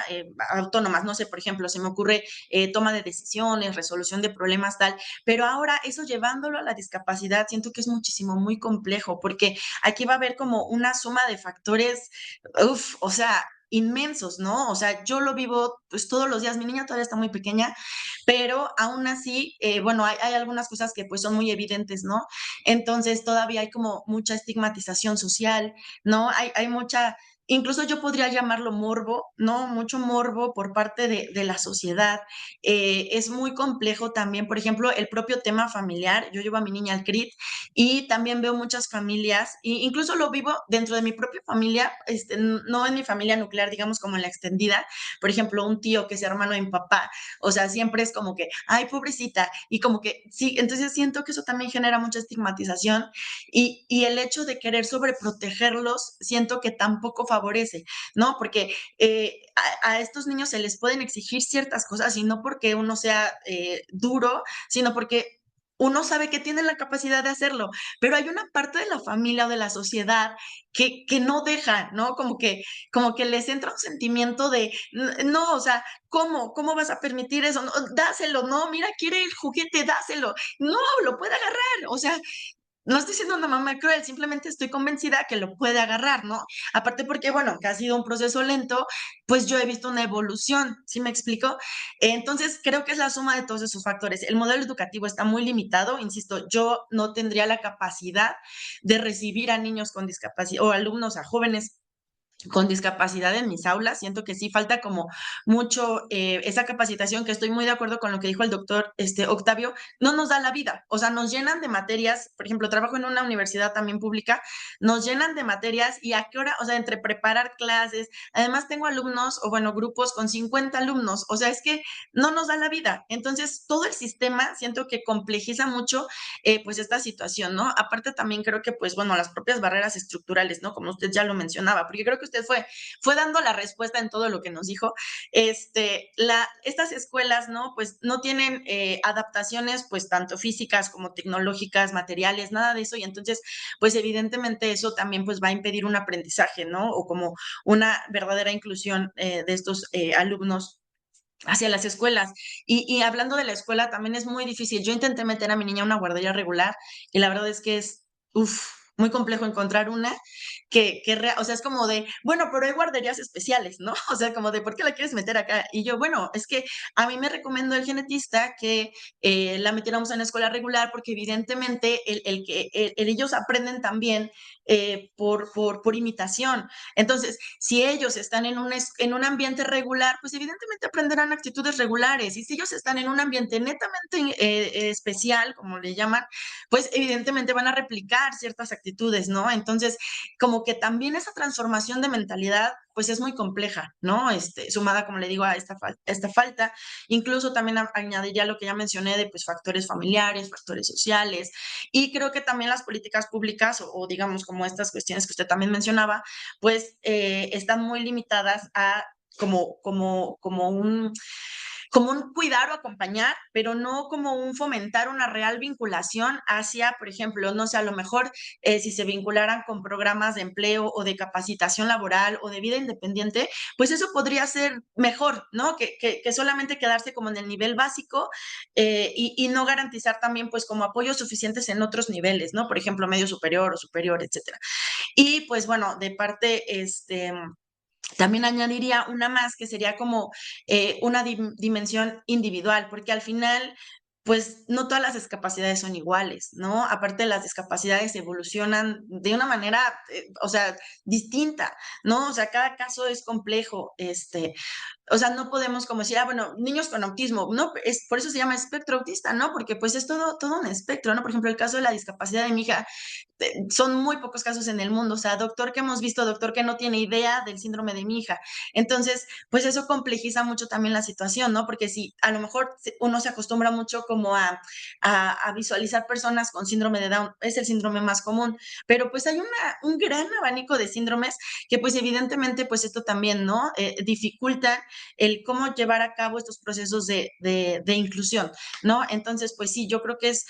Autónomas, no sé, por ejemplo, se me ocurre toma de decisiones, resolución de problemas, tal, pero ahora eso llevándolo a la discapacidad, siento que es muchísimo, muy complejo, porque aquí va a haber como una suma de factores, o sea, inmensos, ¿no? O sea, yo lo vivo pues todos los días, mi niña todavía está muy pequeña, pero aún así, bueno, hay algunas cosas que pues son muy evidentes, ¿no? Entonces todavía hay como mucha estigmatización social, ¿no? Hay mucha, incluso yo podría llamarlo morbo, ¿no? Mucho morbo por parte de la sociedad. Es muy complejo también, por ejemplo, el propio tema familiar. Yo llevo a mi niña al CRIT y también veo muchas familias, e incluso lo vivo dentro de mi propia familia, no en mi familia nuclear, digamos como en la extendida. Por ejemplo, un tío que es hermano de mi papá, o sea, siempre es como que, ay, pobrecita, y como que, sí, entonces siento que eso también genera mucha estigmatización y el hecho de querer sobreprotegerlos, siento que tampoco favorece, ¿no? Porque a estos niños se les pueden exigir ciertas cosas y no porque uno sea duro, sino porque uno sabe que tiene la capacidad de hacerlo, pero hay una parte de la familia o de la sociedad que no deja, ¿no? Como que les entra un sentimiento de, no, o sea, ¿cómo vas a permitir eso? No, dáselo, no, mira, quiere el juguete, dáselo, no, lo puede agarrar, o sea, no estoy siendo una mamá cruel, simplemente estoy convencida que lo puede agarrar, ¿no? Aparte porque, bueno, que ha sido un proceso lento, pues yo he visto una evolución, ¿sí me explico? Entonces, creo que es la suma de todos esos factores. El modelo educativo está muy limitado, insisto, yo no tendría la capacidad de recibir a niños con discapacidad o alumnos, a jóvenes con discapacidad en mis aulas. Siento que sí falta como mucho esa capacitación, que estoy muy de acuerdo con lo que dijo el doctor Octavio, no nos da la vida, o sea, nos llenan de materias, por ejemplo, trabajo en una universidad también pública, nos llenan de materias y a qué hora, o sea, entre preparar clases, además tengo alumnos, o bueno, grupos con 50 alumnos, o sea, es que no nos da la vida, entonces todo el sistema siento que complejiza mucho pues esta situación, ¿no? Aparte también creo que pues bueno, las propias barreras estructurales, ¿no? Como usted ya lo mencionaba, porque creo que usted fue dando la respuesta en todo lo que nos dijo. Estas escuelas, ¿no? Pues no tienen adaptaciones pues tanto físicas como tecnológicas, materiales, nada de eso, y entonces pues evidentemente eso también pues va a impedir un aprendizaje, ¿no? O como una verdadera inclusión de estos alumnos hacia las escuelas. Y hablando de la escuela, también es muy difícil. Yo intenté meter a mi niña a una guardería regular y la verdad es que es, muy complejo encontrar una o sea, es como de, bueno, pero hay guarderías especiales, ¿no? O sea, como de, ¿por qué la quieres meter acá? Y yo, bueno, es que a mí me recomendó el genetista que la metiéramos en la escuela regular porque evidentemente ellos aprenden también por imitación. Entonces, si ellos están en un ambiente regular, pues evidentemente aprenderán actitudes regulares. Y si ellos están en un ambiente netamente especial, como le llaman, pues evidentemente van a replicar ciertas actitudes, ¿no? Entonces, como que también esa transformación de mentalidad, pues es muy compleja, ¿no? Sumada, como le digo, a esta falta. Incluso también añadiría lo que ya mencioné de pues factores familiares, factores sociales, y creo que también las políticas públicas o digamos como estas cuestiones que usted también mencionaba, pues están muy limitadas a como un cuidar o acompañar, pero no como un fomentar una real vinculación hacia, por ejemplo, no sé, a lo mejor si se vincularan con programas de empleo o de capacitación laboral o de vida independiente, pues eso podría ser mejor, ¿no? Que solamente quedarse como en el nivel básico y no garantizar también pues como apoyos suficientes en otros niveles, ¿no? Por ejemplo, medio superior o superior, etcétera. Y pues bueno, de parte, también añadiría una más que sería como una dimensión individual, porque al final pues no todas las discapacidades son iguales, ¿no? Aparte, las discapacidades evolucionan de una manera, o sea, distinta, ¿no? O sea, cada caso es complejo, o sea, no podemos como decir, bueno, niños con autismo, no, es, por eso se llama espectro autista, ¿no? Porque pues es todo un espectro, ¿no? Por ejemplo, el caso de la discapacidad de mi hija, son muy pocos casos en el mundo, o sea, doctor que hemos visto, doctor que no tiene idea del síndrome de mi hija. Entonces, pues eso complejiza mucho también la situación, ¿no? Porque si a lo mejor uno se acostumbra mucho como a visualizar personas con síndrome de Down, es el síndrome más común, pero pues hay un gran abanico de síndromes que pues evidentemente pues esto también, ¿no? Dificulta el cómo llevar a cabo estos procesos de inclusión, ¿no? Entonces, pues sí, yo creo que es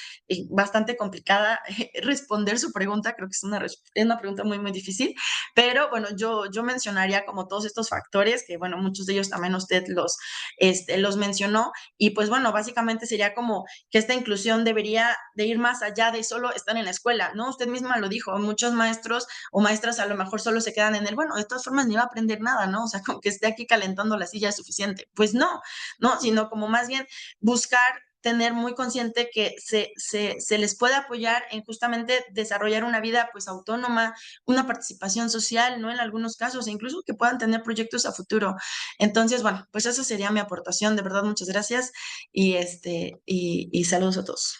bastante complicada responder su pregunta, creo que es una pregunta muy difícil, pero bueno, yo mencionaría como todos estos factores, que bueno, muchos de ellos también usted los mencionó, y pues bueno, básicamente sería como que esta inclusión debería de ir más allá de solo estar en la escuela, ¿no? Usted misma lo dijo, muchos maestros o maestras a lo mejor solo se quedan en el, bueno, de todas formas ni va a aprender nada, ¿no? O sea, como que esté aquí calentando la silla es suficiente. Pues no, ¿no? Sino como más bien buscar tener muy consciente que se les puede apoyar en justamente desarrollar una vida pues autónoma, una participación social, ¿no? En algunos casos, e incluso que puedan tener proyectos a futuro. Entonces, bueno, pues esa sería mi aportación. De verdad, muchas gracias y saludos a todos.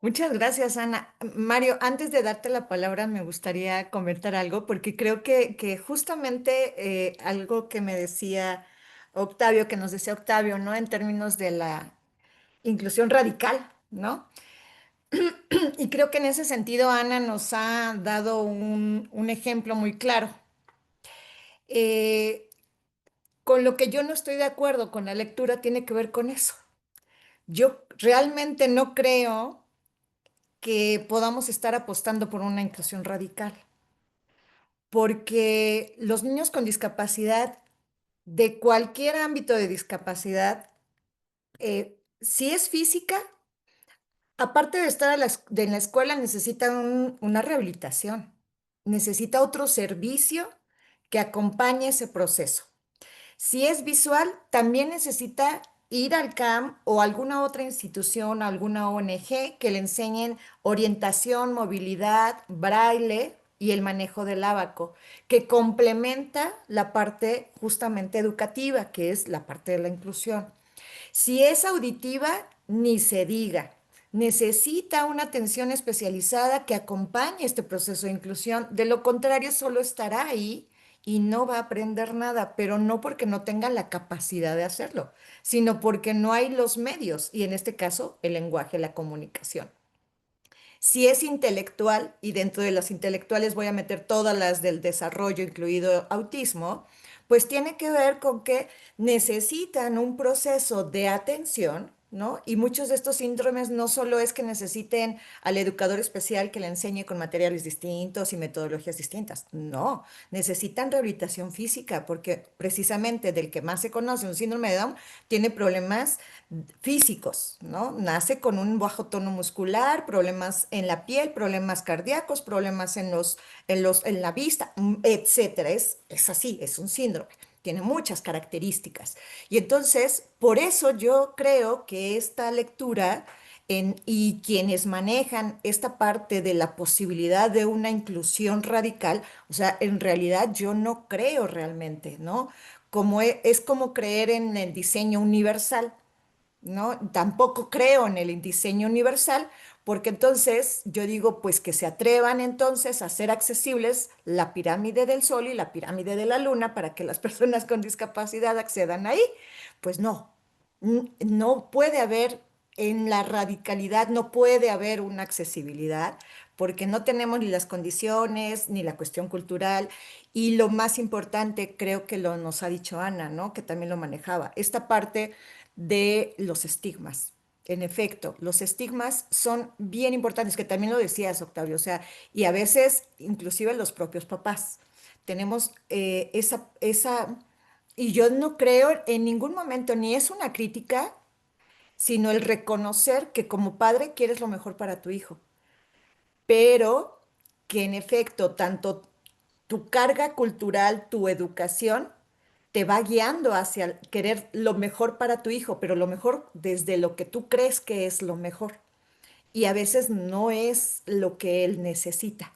Muchas gracias, Ana. Mario, antes de darte la palabra, me gustaría comentar algo, porque creo que justamente algo que me decía Octavio, que nos decía Octavio, ¿no? En términos de la inclusión radical, ¿no? Y creo que en ese sentido Ana nos ha dado un ejemplo muy claro. Eh, con lo que yo no estoy de acuerdo con la lectura tiene que ver con eso. Yo realmente no creo que podamos estar apostando por una inclusión radical, porque los niños con discapacidad, de cualquier ámbito de discapacidad, si es física, aparte de estar en la escuela, necesita una rehabilitación, necesita otro servicio que acompañe ese proceso. Si es visual, también necesita ir al CAM o alguna otra institución, alguna ONG que le enseñen orientación, movilidad, braille y el manejo del ábaco, que complementa la parte justamente educativa, que es la parte de la inclusión. Si es auditiva, ni se diga. Necesita una atención especializada que acompañe este proceso de inclusión. De lo contrario, solo estará ahí y no va a aprender nada, pero no porque no tenga la capacidad de hacerlo, sino porque no hay los medios y en este caso el lenguaje, la comunicación. Si es intelectual, y dentro de las intelectuales voy a meter todas las del desarrollo, incluido autismo, pues tiene que ver con que necesitan un proceso de atención, ¿no? Y muchos de estos síndromes no solo es que necesiten al educador especial que le enseñe con materiales distintos y metodologías distintas, no, necesitan rehabilitación física, porque precisamente del que más se conoce, un síndrome de Down, tiene problemas físicos, ¿no? Nace con un bajo tono muscular, problemas en la piel, problemas cardíacos, problemas en la vista, etcétera. Es así, es un síndrome. Tiene muchas características. Y entonces, por eso yo creo que esta lectura y quienes manejan esta parte de la posibilidad de una inclusión radical, o sea, en realidad yo no creo realmente, ¿no? Es como creer en el diseño universal. ¿No? Tampoco creo en el diseño universal, porque entonces yo digo, pues que se atrevan entonces a hacer accesibles la pirámide del Sol y la pirámide de la Luna para que las personas con discapacidad accedan ahí. Pues no, no puede haber en la radicalidad, no puede haber una accesibilidad, porque no tenemos ni las condiciones, ni la cuestión cultural, y lo más importante, creo que lo nos ha dicho Ana, ¿no? Que también lo manejaba, esta parte de los estigmas. En efecto, los estigmas son bien importantes, que también lo decías, Octavio, o sea, y a veces inclusive los propios papás. Tenemos y yo no creo en ningún momento, ni es una crítica, sino el reconocer que como padre quieres lo mejor para tu hijo, pero que en efecto, tanto tu carga cultural, tu educación, te va guiando hacia querer lo mejor para tu hijo, pero lo mejor desde lo que tú crees que es lo mejor. Y a veces no es lo que él necesita,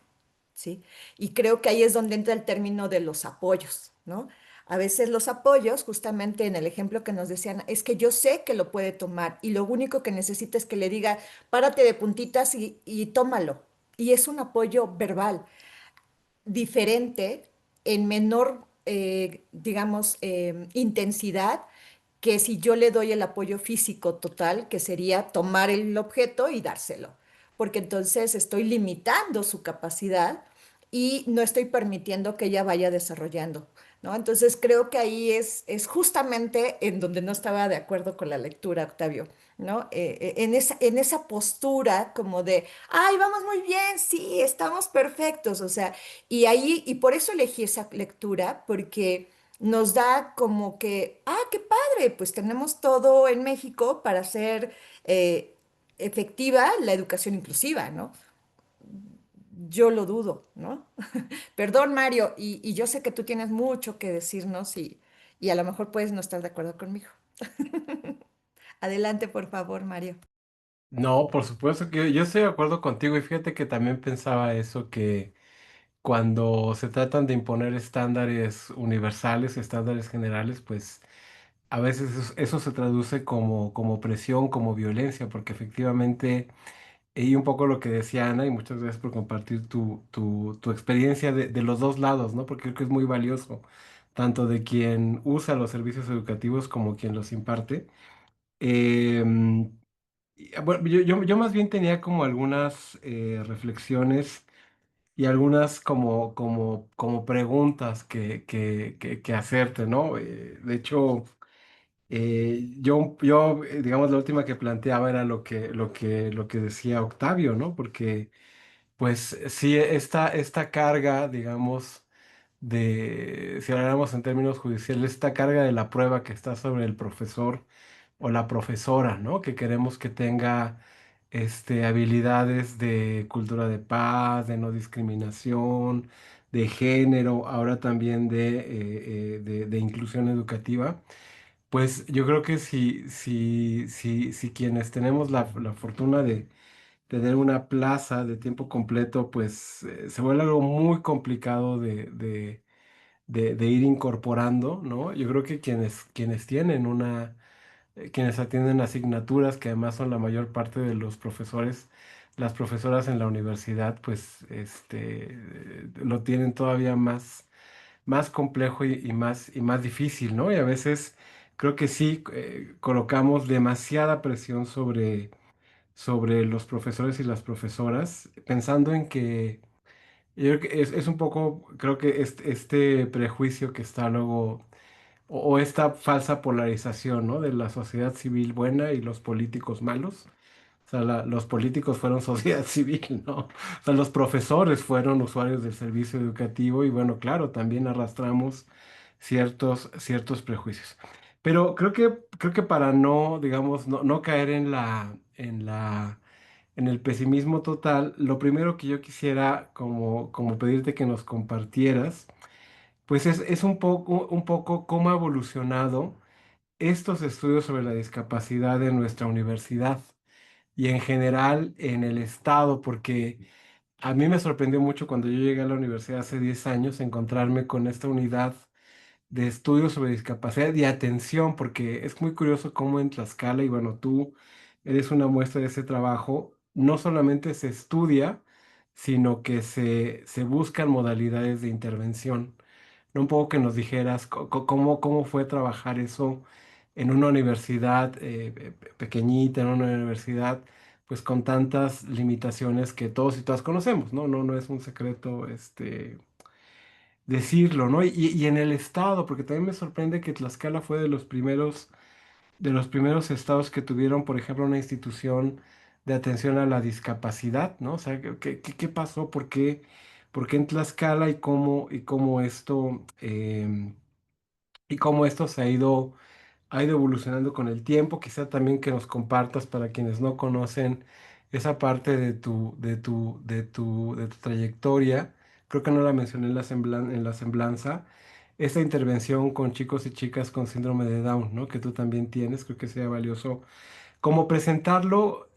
¿sí? Y creo que ahí es donde entra el término de los apoyos, ¿no? A veces los apoyos, justamente en el ejemplo que nos decían, es que yo sé que lo puede tomar y lo único que necesita es que le diga, párate de puntitas y tómalo. Y es un apoyo verbal diferente, en menor, digamos, intensidad, que si yo le doy el apoyo físico total, que sería tomar el objeto y dárselo, porque entonces estoy limitando su capacidad y no estoy permitiendo que ella vaya desarrollando, ¿no? Entonces creo que ahí es justamente en donde no estaba de acuerdo con la lectura, Octavio, ¿no? En esa postura como de, ay, vamos muy bien, sí, estamos perfectos, o sea, y ahí, y por eso elegí esa lectura, porque nos da como que, ah, qué padre, pues tenemos todo en México para hacer efectiva la educación inclusiva, ¿no? Yo lo dudo, ¿no? Perdón, Mario, y yo sé que tú tienes mucho que decirnos y a lo mejor puedes no estar de acuerdo conmigo. Adelante, por favor, Mario. No, por supuesto que yo estoy de acuerdo contigo y fíjate que también pensaba eso, que cuando se tratan de imponer estándares universales, estándares generales, pues a veces eso se traduce como presión, como violencia, porque efectivamente, y un poco lo que decía Ana, y muchas gracias por compartir tu experiencia de los dos lados, ¿no? Porque creo que es muy valioso, tanto de quien usa los servicios educativos como quien los imparte. Em, bueno, yo más bien tenía como algunas reflexiones y algunas como preguntas que hacerte, ¿no? De hecho, digamos, la última que planteaba era lo que decía Octavio, ¿no? Porque, pues, sí, esta carga, digamos, si habláramos en términos judiciales, esta carga de la prueba que está sobre el profesor o la profesora, ¿no? Que queremos que tenga habilidades de cultura de paz, de no discriminación, de género, ahora también de inclusión educativa. Pues yo creo que si quienes tenemos la fortuna de tener una plaza de tiempo completo, pues se vuelve algo muy complicado de ir incorporando, ¿no? Yo creo que quienes tienen quienes atienden asignaturas, que además son la mayor parte de los profesores, las profesoras en la universidad, pues lo tienen todavía más complejo y más difícil, ¿no? Y a veces creo que sí colocamos demasiada presión sobre los profesores y las profesoras, pensando en que yo creo que es un poco, creo que este prejuicio que está luego, o esta falsa polarización, ¿no? De la sociedad civil buena y los políticos malos. O sea, los políticos fueron sociedad civil, ¿no? O sea, los profesores fueron usuarios del servicio educativo y bueno, claro, también arrastramos ciertos prejuicios. Pero creo que para no, digamos, no caer en el pesimismo total, lo primero que yo quisiera como pedirte que nos compartieras, pues es un poco cómo ha evolucionado estos estudios sobre la discapacidad en nuestra universidad y en general en el estado, porque a mí me sorprendió mucho cuando yo llegué a la universidad hace 10 años encontrarme con esta unidad de estudios sobre discapacidad y atención, porque es muy curioso cómo en Tlaxcala, y bueno, tú eres una muestra de ese trabajo, no solamente se estudia, sino que se buscan modalidades de intervención. ¿No? Un poco que nos dijeras cómo fue trabajar eso en una universidad pequeñita, en una universidad pues con tantas limitaciones que todos y todas conocemos, ¿no? No es un secreto decirlo, ¿no? Y en el estado, porque también me sorprende que Tlaxcala fue de los primeros estados que tuvieron, por ejemplo, una institución de atención a la discapacidad, ¿no? O sea, ¿qué pasó? ¿Por qué en Tlaxcala y cómo esto ha ido evolucionando con el tiempo? Quizá también que nos compartas para quienes no conocen esa parte de tu trayectoria. Creo que no la mencioné en la semblanza. esta intervención con chicos y chicas con síndrome de Down, ¿no? Que tú también tienes, creo que sería valioso como presentarlo.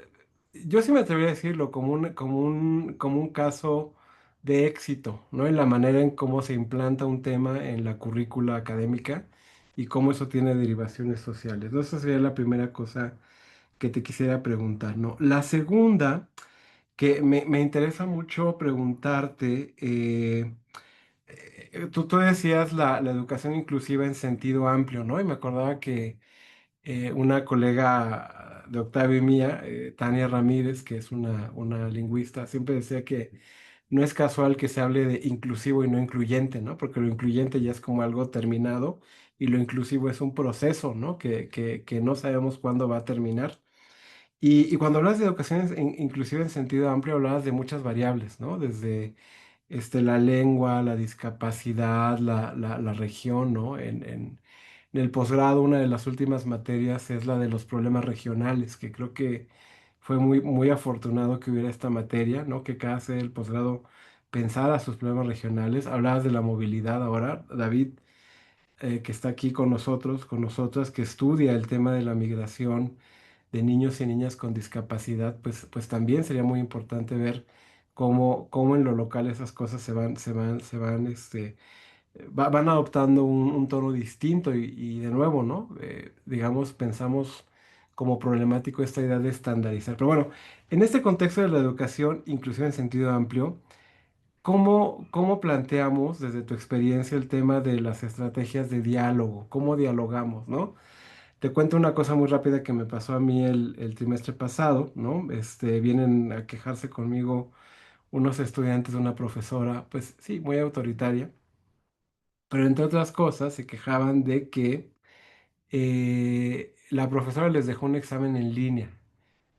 Yo sí me atrevería a decirlo como un caso de éxito, ¿no? En la manera en cómo se implanta un tema en la currícula académica y cómo eso tiene derivaciones sociales, ¿no? Esa sería la primera cosa que te quisiera preguntar, ¿no? La segunda, que me interesa mucho preguntarte, tú decías la educación inclusiva en sentido amplio, ¿no? Y me acordaba que una colega de Octavio y mía, Tania Ramírez, que es una lingüista, siempre decía que no es casual que se hable de inclusivo y no incluyente, ¿no? Porque lo incluyente ya es como algo terminado y lo inclusivo es un proceso, ¿no? Que no sabemos cuándo va a terminar. Y cuando hablas de educación inclusiva en sentido amplio, hablabas de muchas variables, ¿no? Desde la lengua, la discapacidad, la región, ¿no? En el posgrado, una de las últimas materias es la de los problemas regionales, que creo que fue muy afortunado que hubiera esta materia, ¿no? Que cada sede del posgrado pensara sus problemas regionales. Hablabas de la movilidad ahora, David, que está aquí con nosotros, con nosotras, que estudia el tema de la migración de niños y niñas con discapacidad, pues también sería muy importante ver cómo en lo local esas cosas van adoptando un tono distinto y de nuevo, ¿no? Digamos, pensamos como problemático esta idea de estandarizar. Pero bueno, en este contexto de la educación, inclusive en sentido amplio, ¿cómo planteamos desde tu experiencia el tema de las estrategias de diálogo? ¿Cómo dialogamos, ¿no? Te cuento una cosa muy rápida que me pasó a mí el trimestre pasado, ¿no? Vienen a quejarse conmigo unos estudiantes de una profesora, pues sí, muy autoritaria, pero entre otras cosas se quejaban de que la profesora les dejó un examen en línea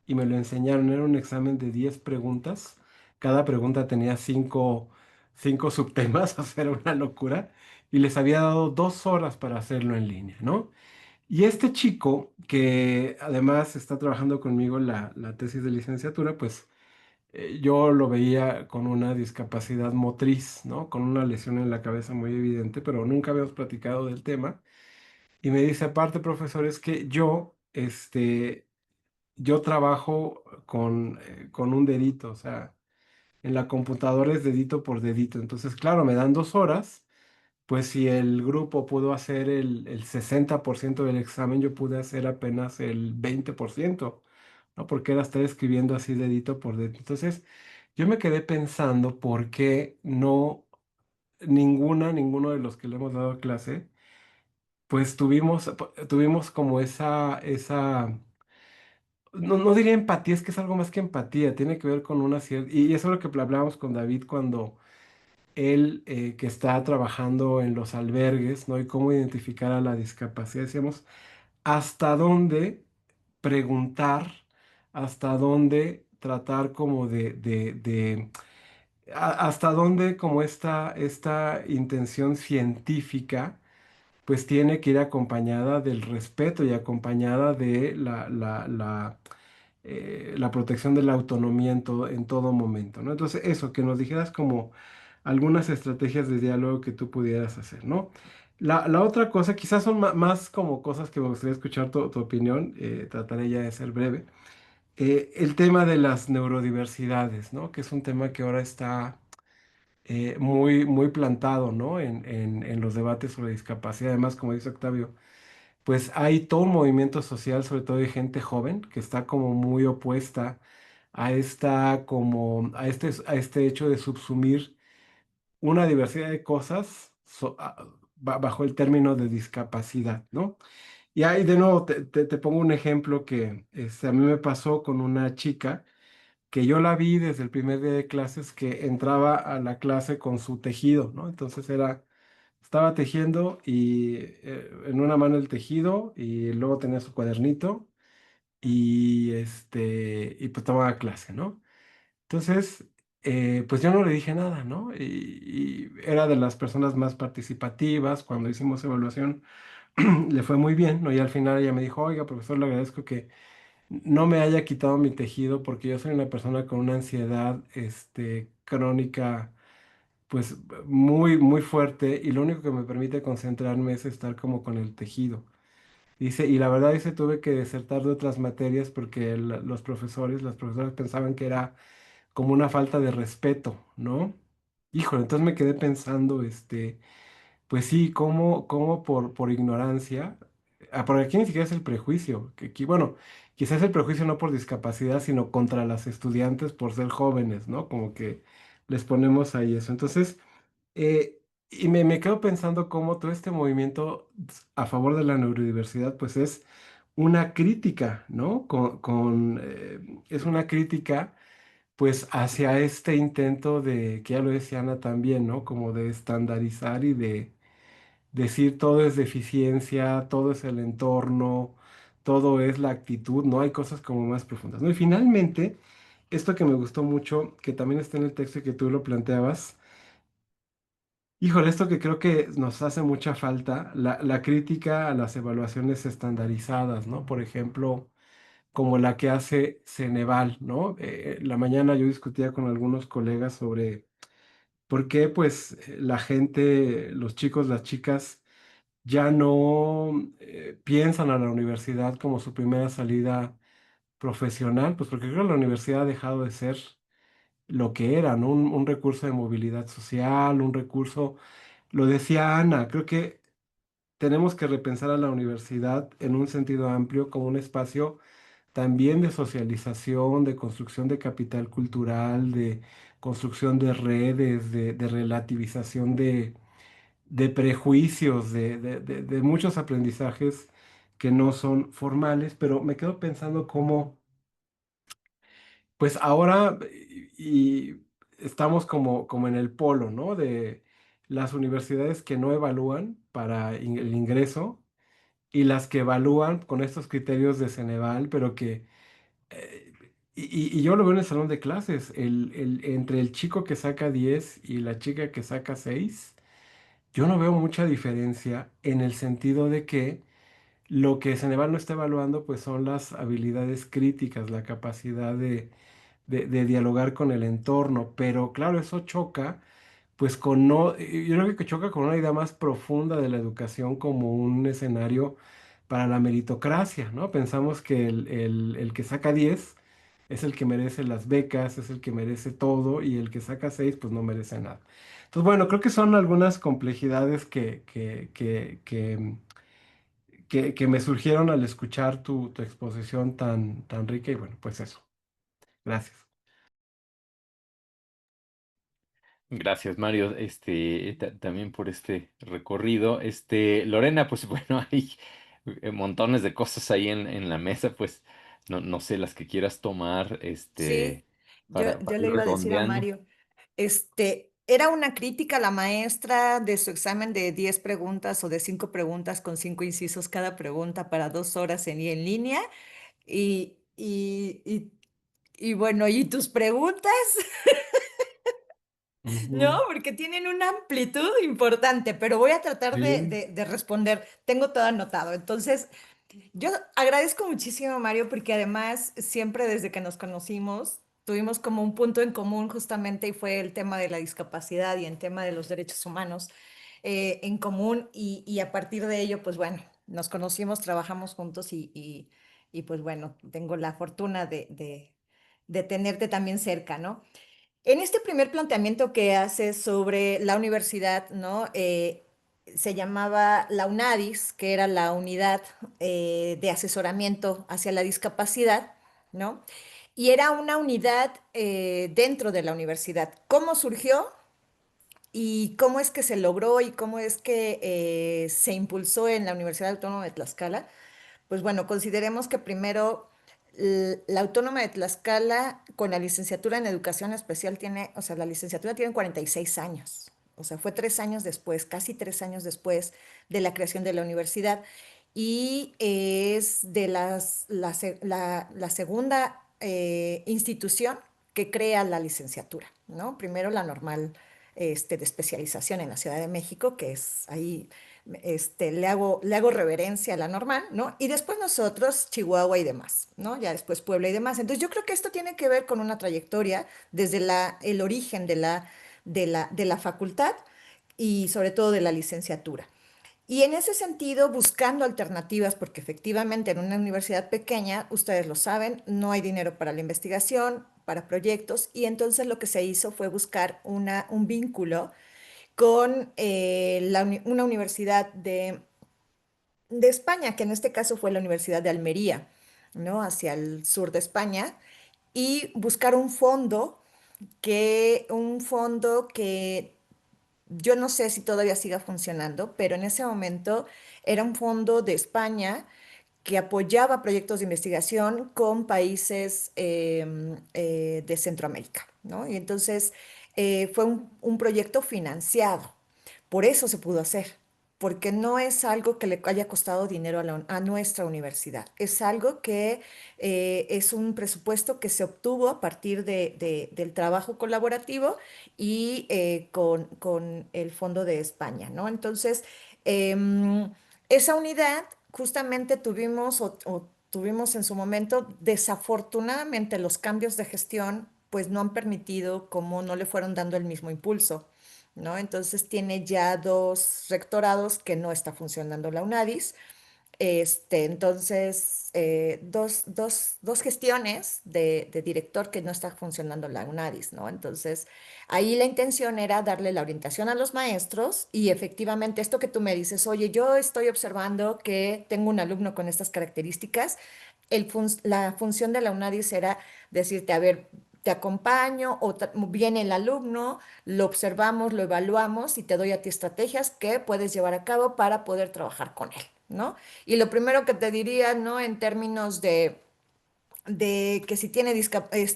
y me lo enseñaron. Era un examen de 10 preguntas. Cada pregunta tenía cinco subtemas, o sea, era una locura. Y les había dado 2 horas para hacerlo en línea, ¿no? Y este chico, que además está trabajando conmigo en la tesis de licenciatura, pues yo lo veía con una discapacidad motriz, ¿no? Con una lesión en la cabeza muy evidente, pero nunca habíamos platicado del tema. Y me dice, aparte, profesor, es que yo trabajo con un dedito, o sea, en la computadora es dedito por dedito. Entonces, claro, me dan 2 horas, pues si el grupo pudo hacer el 60% del examen, yo pude hacer apenas el 20%, ¿no? Porque era estar escribiendo así dedito por dedito. Entonces, yo me quedé pensando por qué no ninguno de los que le hemos dado clase, pues tuvimos como no diría empatía, es que es algo más que empatía, tiene que ver con una cierta, y eso es lo que hablábamos con David cuando él, que está trabajando en los albergues, ¿no? Y cómo identificar a la discapacidad, decíamos, hasta dónde preguntar, hasta dónde tratar como hasta dónde como esta intención científica pues tiene que ir acompañada del respeto y acompañada de la protección de la autonomía en todo momento, ¿no? Entonces, eso, que nos dijeras como algunas estrategias de diálogo que tú pudieras hacer, ¿no? La otra cosa, quizás son más como cosas que me gustaría escuchar tu opinión, trataré ya de ser breve. El tema de las neurodiversidades, ¿no? Que es un tema que ahora está muy plantado, ¿no? En los debates sobre discapacidad. Además, como dice Octavio, pues hay todo un movimiento social, sobre todo de gente joven, que está como muy opuesta a este hecho de subsumir una diversidad de cosas bajo el término de discapacidad, ¿no? Y ahí de nuevo te pongo un ejemplo que a mí me pasó con una chica que yo la vi desde el primer día de clases que entraba a la clase con su tejido, ¿no? Entonces estaba tejiendo y en una mano el tejido y luego tenía su cuadernito y pues tomaba clase, ¿no? Entonces, pues yo no le dije nada, ¿no? Y era de las personas más participativas. Cuando hicimos evaluación, le fue muy bien, ¿no? Y al final ella me dijo, oiga, profesor, le agradezco que no me haya quitado mi tejido porque yo soy una persona con una ansiedad, crónica pues muy, muy fuerte y lo único que me permite concentrarme es estar como con el tejido. Dice, y la verdad dice, tuve que desertar de otras materias porque los profesores, las profesoras pensaban que era como una falta de respeto, ¿no? Híjole, entonces me quedé pensando, pues sí, cómo por ignorancia, porque aquí ni siquiera es el prejuicio, bueno, quizás el prejuicio no por discapacidad, sino contra las estudiantes por ser jóvenes, ¿no? Como que les ponemos ahí eso. Entonces, eh, y me quedo pensando cómo todo este movimiento a favor de la neurodiversidad, pues es una crítica, ¿no? Es una crítica, pues, hacia este intento que ya lo decía Ana también, ¿no? Como de estandarizar y de decir todo es deficiencia, todo es el entorno, todo es la actitud, ¿no? Hay cosas como más profundas, ¿no? Y finalmente, esto que me gustó mucho, que también está en el texto y que tú lo planteabas, híjole, esto que creo que nos hace mucha falta, la crítica a las evaluaciones estandarizadas, ¿no? Por ejemplo, como la que hace Ceneval, ¿no? La mañana yo discutía con algunos colegas sobre por qué, pues, la gente, los chicos, las chicas, ya no piensan a la universidad como su primera salida profesional, pues porque creo que la universidad ha dejado de ser lo que era, ¿no? Un recurso de movilidad social, un recurso, lo decía Ana, creo que tenemos que repensar a la universidad en un sentido amplio como un espacio también de socialización, de construcción de capital cultural, de construcción de redes, de relativización de prejuicios, de muchos aprendizajes que no son formales, pero me quedo pensando cómo, pues ahora estamos como en el polo, ¿no? De las universidades que no evalúan para el ingreso y las que evalúan con estos criterios de Ceneval, pero que eh, y yo lo veo en el salón de clases, entre el chico que saca 10 y la chica que saca 6, yo no veo mucha diferencia en el sentido de que lo que Ceneval no está evaluando pues son las habilidades críticas, la capacidad de dialogar con el entorno, pero claro, eso choca pues con no, yo creo que choca con una idea más profunda de la educación como un escenario para la meritocracia, ¿no? Pensamos que el que saca 10 es el que merece las becas, es el que merece todo, y el que saca 6 pues no merece nada. Entonces, bueno, creo que son algunas complejidades que me surgieron al escuchar tu exposición tan rica, y bueno, pues eso. Gracias. Gracias, Mario, también por este recorrido. Lorena, pues bueno, hay montones de cosas ahí en la mesa, pues no sé las que quieras tomar, Sí, yo para le ir iba a decir a redondeando. Mario, era una crítica a la maestra de su examen de 10 preguntas o de 5 preguntas con 5 incisos cada pregunta para 2 horas en línea. Y, y, y, y bueno, ¿y tus preguntas? No, Ujú. porque tienen una amplitud importante, pero voy a tratar Sí. de responder. Tengo todo anotado. Entonces, yo agradezco muchísimo, Mario, porque además siempre desde que nos conocimos tuvimos como un punto en común justamente y fue el tema de la discapacidad y el tema de los derechos humanos en común y a partir de ello, pues bueno, nos conocimos, trabajamos juntos y pues bueno, tengo la fortuna de tenerte también cerca, ¿no? En este primer planteamiento que haces sobre la universidad, ¿no? Se llamaba la UNADIS, que era la unidad de asesoramiento hacia la discapacidad, ¿no? Y era una unidad dentro de la universidad. ¿Cómo surgió y cómo es que se logró y cómo es que se impulsó en la Universidad Autónoma de Tlaxcala? Pues bueno, consideremos que primero la Autónoma de Tlaxcala con la licenciatura en Educación Especial tiene, o sea, la licenciatura tiene 46 años. O sea, fue 3 años después, casi 3 años después de la creación de la universidad. Y es de la segunda institución que crea la licenciatura, ¿no? Primero la normal de especialización en la Ciudad de México, que es ahí le hago reverencia a la normal, ¿no? Y después nosotros, Chihuahua y demás, ¿no? Ya después Puebla y demás. Entonces yo creo que esto tiene que ver con una trayectoria desde el origen de la facultad y sobre todo de la licenciatura. Y en ese sentido, buscando alternativas, porque efectivamente en una universidad pequeña, ustedes lo saben, no hay dinero para la investigación, para proyectos, y entonces lo que se hizo fue buscar un vínculo con una universidad de España, que en este caso fue la Universidad de Almería, ¿no? Hacia el sur de España, y buscar un fondo que yo no sé si todavía siga funcionando, pero en ese momento era un fondo de España que apoyaba proyectos de investigación con países de Centroamérica, ¿no? Y entonces fue un proyecto financiado. Por eso se pudo hacer, porque no es algo que le haya costado dinero a nuestra universidad. Es algo que es un presupuesto que se obtuvo a partir del trabajo colaborativo y con el Fondo de España, ¿no? Entonces, esa unidad justamente tuvimos en su momento, desafortunadamente los cambios de gestión pues no han permitido, como no le fueron dando el mismo impulso, ¿no? Entonces tiene ya dos rectorados que no está funcionando la UNADIS. Entonces, dos gestiones de director que no está funcionando la UNADIS, ¿no? Entonces, ahí la intención era darle la orientación a los maestros y efectivamente esto que tú me dices, oye, yo estoy observando que tengo un alumno con estas características, la función de la UNADIS era decirte, a ver, te acompaño o viene el alumno, lo observamos, lo evaluamos y te doy a ti estrategias que puedes llevar a cabo para poder trabajar con él, ¿no? Y lo primero que te diría, ¿no? En términos de que si tiene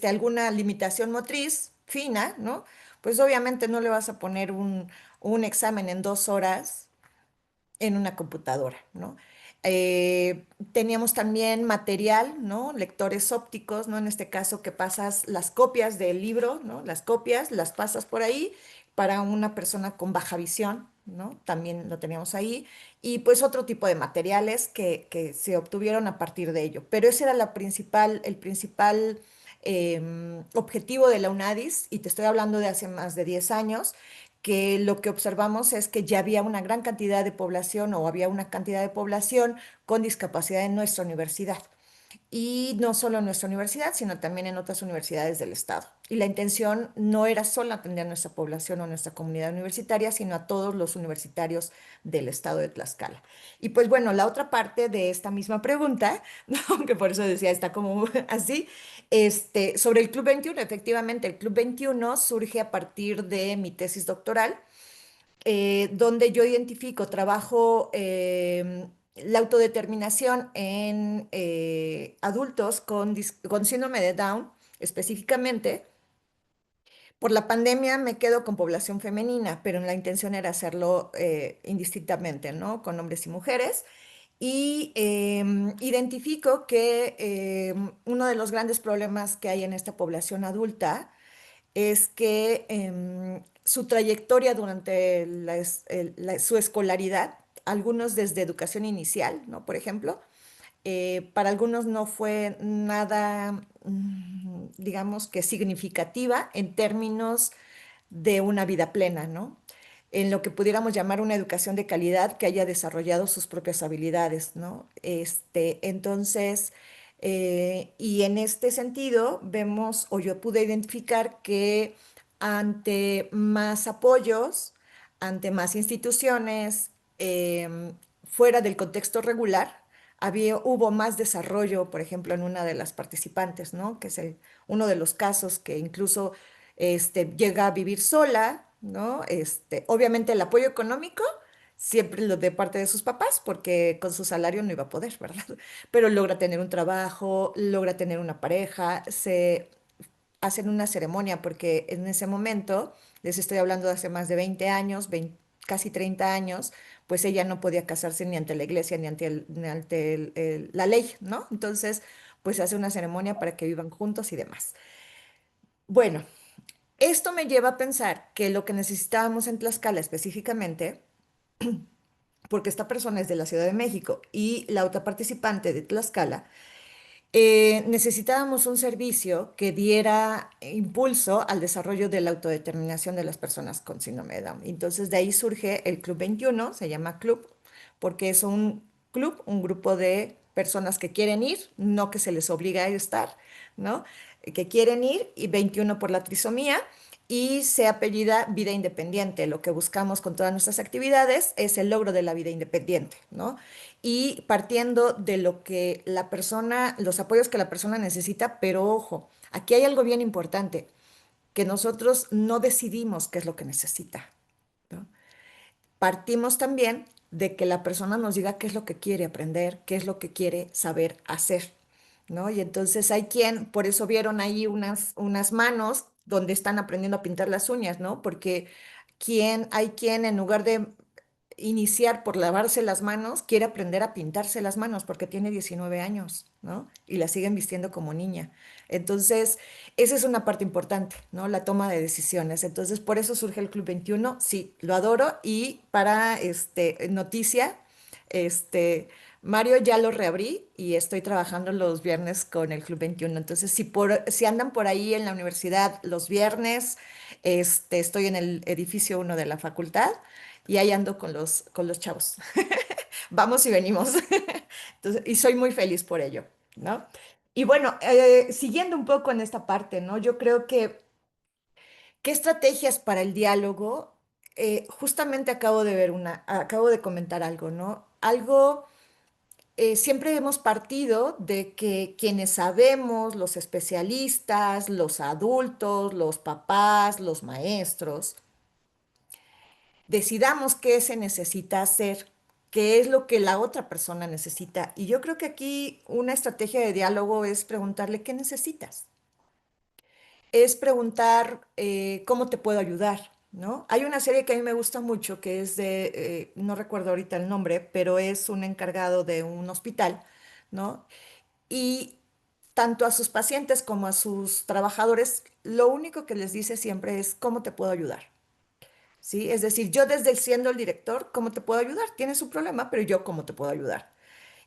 alguna limitación motriz fina, ¿no? Pues obviamente no le vas a poner un examen en 2 horas en una computadora, ¿no? Teníamos también material, ¿no? Lectores ópticos, ¿no? En este caso que pasas las copias del libro, ¿no? Las copias, las pasas por ahí para una persona con baja visión, ¿no? También lo teníamos ahí. Y pues otro tipo de materiales que se obtuvieron a partir de ello. Pero ese era el principal objetivo de la UNADIS, y te estoy hablando de hace más de 10 años, que lo que observamos es que ya había una gran cantidad de población o había una cantidad de población con discapacidad en nuestra universidad. Y no solo en nuestra universidad, sino también en otras universidades del estado. Y la intención no era solo atender a nuestra población o nuestra comunidad universitaria, sino a todos los universitarios del estado de Tlaxcala. Y pues bueno, la otra parte de esta misma pregunta, ¿no? Que por eso decía, está como así, sobre el Club 21, efectivamente, el Club 21 surge a partir de mi tesis doctoral, donde yo trabajo la autodeterminación en adultos con síndrome de Down específicamente. Por la pandemia me quedo con población femenina, pero la intención era hacerlo indistintamente, ¿no? Con hombres y mujeres. Y identifico que uno de los grandes problemas que hay en esta población adulta es que su trayectoria durante su escolaridad, algunos desde educación inicial, ¿no? Por ejemplo, para algunos no fue nada, digamos que significativa en términos de una vida plena, ¿no? En lo que pudiéramos llamar una educación de calidad que haya desarrollado sus propias habilidades, ¿no? Entonces, y en este sentido, vemos, o yo pude identificar que ante más apoyos, ante más instituciones, fuera del contexto regular, hubo más desarrollo, por ejemplo, en una de las participantes, ¿no? Que es uno de los casos que incluso llega a vivir sola, ¿no? Obviamente el apoyo económico siempre lo de parte de sus papás, porque con su salario no iba a poder, ¿verdad? Pero logra tener un trabajo, logra tener una pareja, se hacen una ceremonia, porque en ese momento, les estoy hablando de hace más de 20 años, casi 30 años, pues ella no podía casarse ni ante la iglesia ni ante la ley, ¿no? Entonces, pues se hace una ceremonia para que vivan juntos y demás. Bueno, esto me lleva a pensar que lo que necesitábamos en Tlaxcala específicamente, porque esta persona es de la Ciudad de México y la otra participante de Tlaxcala, necesitábamos un servicio que diera impulso al desarrollo de la autodeterminación de las personas con síndrome de Down. Entonces de ahí surge el Club 21, se llama Club, porque es un club, un grupo de personas que quieren ir, no que se les obliga a estar, ¿no? Que quieren ir, y 21 por la trisomía, y se apellida Vida Independiente. Lo que buscamos con todas nuestras actividades es el logro de la vida independiente, ¿no? Y partiendo de lo que la persona, los apoyos que la persona necesita, pero ojo, aquí hay algo bien importante, que nosotros no decidimos qué es lo que necesita, ¿no? Partimos también de que la persona nos diga qué es lo que quiere aprender, qué es lo que quiere saber hacer, ¿no? Y entonces hay quien, por eso vieron ahí unas manos donde están aprendiendo a pintar las uñas, ¿no? Porque hay quien en lugar de iniciar por lavarse las manos, quiere aprender a pintarse las manos porque tiene 19 años, ¿no? Y la siguen vistiendo como niña. Entonces, esa es una parte importante, ¿no? La toma de decisiones. Entonces, por eso surge el Club 21. Sí, lo adoro. Y para noticia, este, Mario ya lo reabrí y estoy trabajando los viernes con el Club 21. Entonces, si andan por ahí en la universidad los viernes, estoy en el edificio 1 de la facultad y ahí ando con los chavos. Vamos y venimos. Entonces, y soy muy feliz por ello, ¿no? Y bueno, siguiendo un poco en esta parte, ¿no? Yo creo que, ¿qué estrategias para el diálogo? Justamente acabo de comentar algo, ¿no? Siempre hemos partido de que quienes sabemos, los especialistas, los adultos, los papás, los maestros, decidamos qué se necesita hacer, qué es lo que la otra persona necesita. Y yo creo que aquí una estrategia de diálogo es preguntarle qué necesitas. Es preguntar cómo te puedo ayudar, ¿no? Hay una serie que a mí me gusta mucho que es no recuerdo ahorita el nombre, pero es un encargado de un hospital, ¿no? Y tanto a sus pacientes como a sus trabajadores, lo único que les dice siempre es cómo te puedo ayudar. ¿Sí? Es decir, yo desde siendo el director, ¿cómo te puedo ayudar? Tienes un problema, pero yo, ¿cómo te puedo ayudar?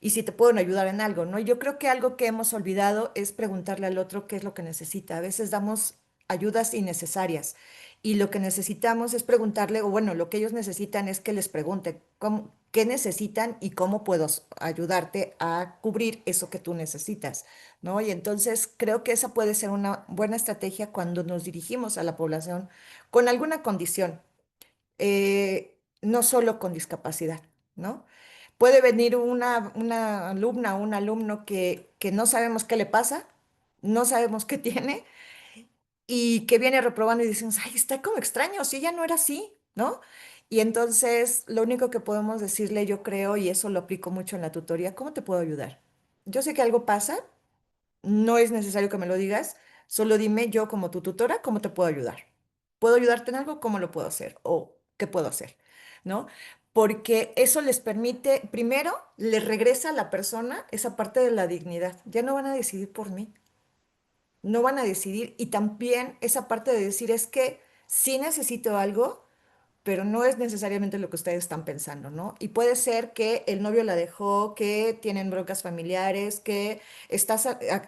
Y si te puedo ayudar en algo, ¿no? Yo creo que algo que hemos olvidado es preguntarle al otro qué es lo que necesita. A veces damos ayudas innecesarias y lo que necesitamos es preguntarle, o bueno, lo que ellos necesitan es que les pregunte qué necesitan y cómo puedo ayudarte a cubrir eso que tú necesitas, ¿no? Y entonces creo que esa puede ser una buena estrategia cuando nos dirigimos a la población con alguna condición, no solo con discapacidad, ¿no? Puede venir una alumna o un alumno que no sabemos qué le pasa, no sabemos qué tiene y que viene reprobando y decimos, ay, está como extraño, si ya no era así, ¿no? Y entonces lo único que podemos decirle, yo creo, y eso lo aplico mucho en la tutoría, ¿cómo te puedo ayudar? Yo sé que algo pasa, no es necesario que me lo digas, solo dime yo como tu tutora, ¿cómo te puedo ayudar? ¿Puedo ayudarte en algo? ¿Cómo lo puedo hacer? ¿O qué puedo hacer? ¿No? Porque eso les permite, primero, les regresa a la persona esa parte de la dignidad. Ya no van a decidir por mí, no van a decidir. Y también esa parte de decir es que sí necesito algo, pero no es necesariamente lo que ustedes están pensando, ¿no? Y puede ser que el novio la dejó, que tienen broncas familiares, que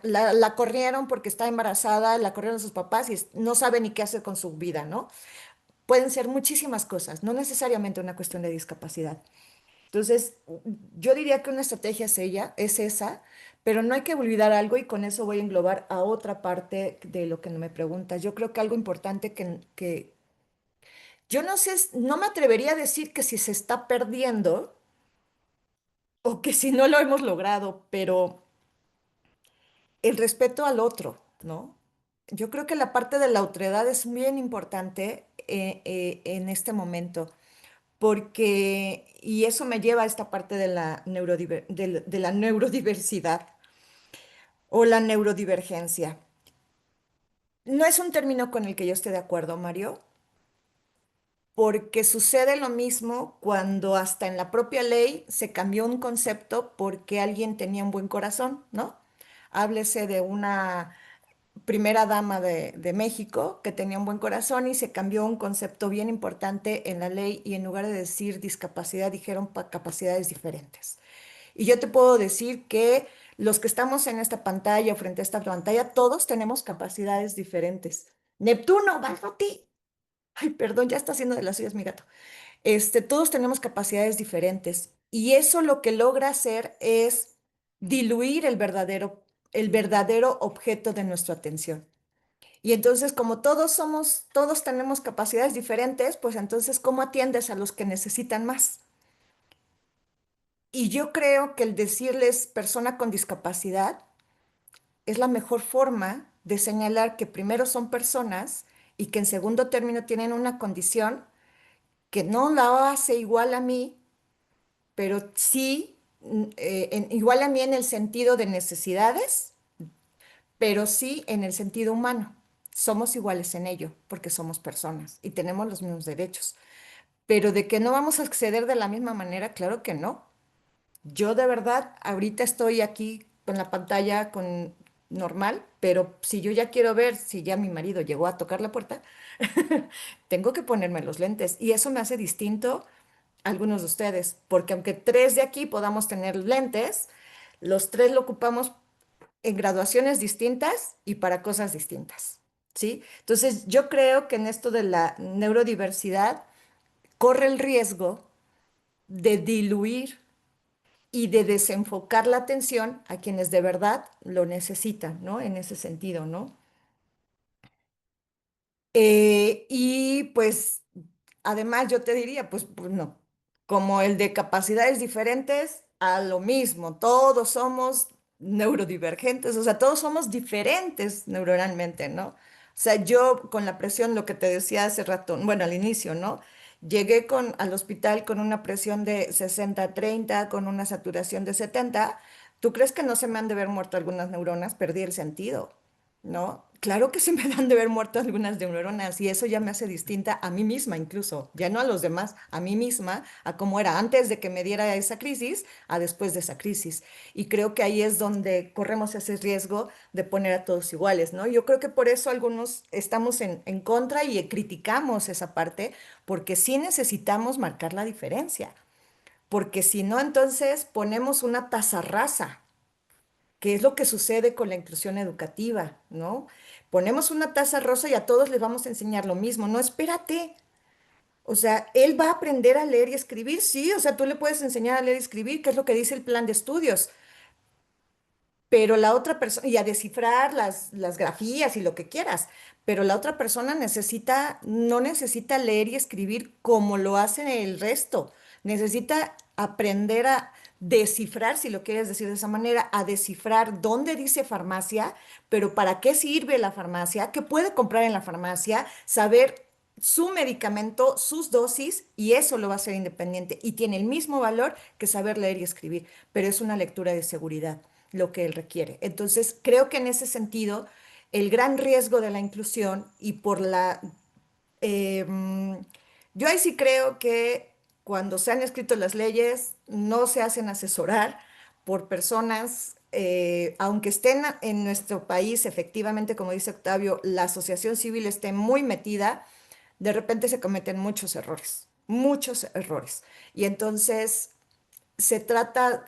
la corrieron porque está embarazada, la corrieron sus papás y no sabe ni qué hacer con su vida, ¿no? Pueden ser muchísimas cosas, no necesariamente una cuestión de discapacidad. Entonces, yo diría que una estrategia es esa, pero no hay que olvidar algo y con eso voy a englobar a otra parte de lo que me preguntas. Yo creo que algo importante que yo no sé, no me atrevería a decir que si se está perdiendo o que si no lo hemos logrado, pero el respeto al otro, ¿no? Yo creo que la parte de la otredad es bien importante en este momento, porque, y eso me lleva a esta parte de de la neurodiversidad o la neurodivergencia. No es un término con el que yo esté de acuerdo, Mario, porque sucede lo mismo cuando hasta en la propia ley se cambió un concepto porque alguien tenía un buen corazón, ¿no? Háblese de una primera dama de México que tenía un buen corazón y se cambió un concepto bien importante en la ley y en lugar de decir discapacidad dijeron capacidades diferentes. Y yo te puedo decir que los que estamos en esta pantalla o frente a esta pantalla, todos tenemos capacidades diferentes. Neptuno, bájate. Ay, perdón, ya está haciendo de las suyas mi gato. Todos tenemos capacidades diferentes y eso lo que logra hacer es diluir el verdadero objeto de nuestra atención. Y entonces, como todos tenemos capacidades diferentes, pues entonces, ¿cómo atiendes a los que necesitan más? Y yo creo que el decirles persona con discapacidad es la mejor forma de señalar que primero son personas y que en segundo término tienen una condición que no la hace igual a mí, pero sí igual a mí en el sentido de necesidades, pero sí en el sentido humano. Somos iguales en ello, porque somos personas y tenemos los mismos derechos. Pero de que no vamos a acceder de la misma manera, claro que no. Yo de verdad, ahorita estoy aquí con la pantalla con normal, pero si yo ya quiero ver si ya mi marido llegó a tocar la puerta, tengo que ponerme los lentes y eso me hace distinto a algunos de ustedes, porque aunque tres de aquí podamos tener lentes, los tres lo ocupamos en graduaciones distintas y para cosas distintas, ¿sí? Entonces, yo creo que en esto de la neurodiversidad corre el riesgo de diluir y de desenfocar la atención a quienes de verdad lo necesitan, ¿no? En ese sentido, ¿no? Y pues, además yo te diría, pues no, como el de capacidades diferentes, a lo mismo, todos somos neurodivergentes, o sea, todos somos diferentes neuronalmente, ¿no? O sea, yo con la presión, lo que te decía hace rato, bueno, al inicio, ¿no? Llegué al hospital con una presión de 60/30, con una saturación de 70. ¿Tú crees que no se me han de haber muerto algunas neuronas? Perdí el sentido. ¿No? Claro que se me dan de haber muerto algunas neuronas y eso ya me hace distinta a mí misma incluso, ya no a los demás, a mí misma, a cómo era antes de que me diera esa crisis, a después de esa crisis. Y creo que ahí es donde corremos ese riesgo de poner a todos iguales, ¿no? Yo creo que por eso algunos estamos en contra y criticamos esa parte, porque sí necesitamos marcar la diferencia, porque si no, entonces ponemos una tasa rasa, que es lo que sucede con la inclusión educativa, ¿no? Ponemos una taza rosa y a todos les vamos a enseñar lo mismo. No, espérate. O sea, él va a aprender a leer y escribir, sí, o sea, tú le puedes enseñar a leer y escribir, que es lo que dice el plan de estudios, pero la otra persona, y a descifrar las grafías y lo que quieras, pero la otra persona no necesita leer y escribir como lo hacen el resto, necesita aprender a descifrar, si lo quieres decir de esa manera, a descifrar dónde dice farmacia, pero para qué sirve la farmacia, qué puede comprar en la farmacia, saber su medicamento, sus dosis, y eso lo va a hacer independiente, y tiene el mismo valor que saber leer y escribir, pero es una lectura de seguridad lo que él requiere. Entonces, creo que en ese sentido, el gran riesgo de la inclusión y por eh, mm, yo ahí sí creo que cuando se han escrito las leyes, no se hacen asesorar por personas, aunque estén en nuestro país, efectivamente, como dice Octavio, la asociación civil esté muy metida, de repente se cometen muchos errores, muchos errores. Y entonces se trata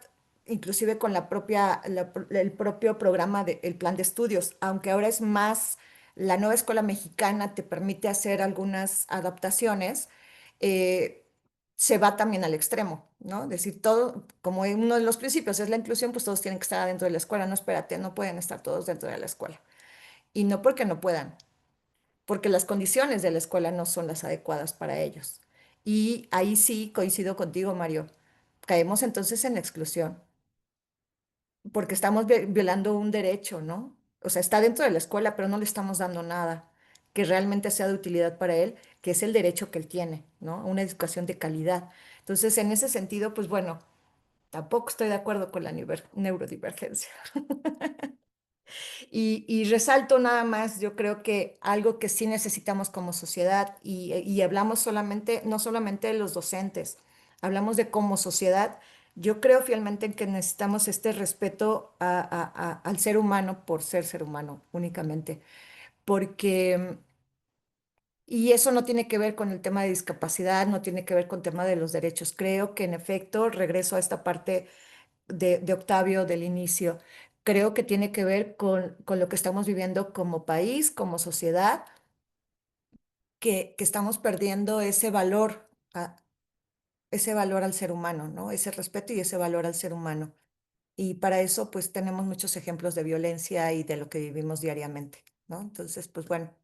inclusive con el propio programa del plan de estudios, aunque ahora es más, la nueva escuela mexicana te permite hacer algunas adaptaciones, eh, se va también al extremo, ¿no? Es decir, todo, como uno de los principios es la inclusión, pues todos tienen que estar dentro de la escuela, no espérate, no pueden estar todos dentro de la escuela. Y no porque no puedan, porque las condiciones de la escuela no son las adecuadas para ellos. Y ahí sí coincido contigo, Mario. Caemos entonces en la exclusión, porque estamos violando un derecho, ¿no? O sea, está dentro de la escuela, pero no le estamos dando nada que realmente sea de utilidad para él, que es el derecho que él tiene, ¿no? A una educación de calidad. Entonces, en ese sentido, pues bueno, tampoco estoy de acuerdo con la neurodivergencia. Y resalto nada más, yo creo que algo que sí necesitamos como sociedad, y hablamos solamente, no solamente de los docentes, hablamos de como sociedad, yo creo fielmente en que necesitamos este respeto al ser humano por ser humano únicamente, porque, y eso no tiene que ver con el tema de discapacidad, no tiene que ver con el tema de los derechos. Creo que en efecto, regreso a esta parte de Octavio del inicio. Creo que tiene que ver con lo que estamos viviendo como país, como sociedad, que estamos perdiendo ese valor al ser humano, ¿no? Ese respeto y ese valor al ser humano. Y para eso, pues tenemos muchos ejemplos de violencia y de lo que vivimos diariamente, ¿no? Entonces, pues bueno,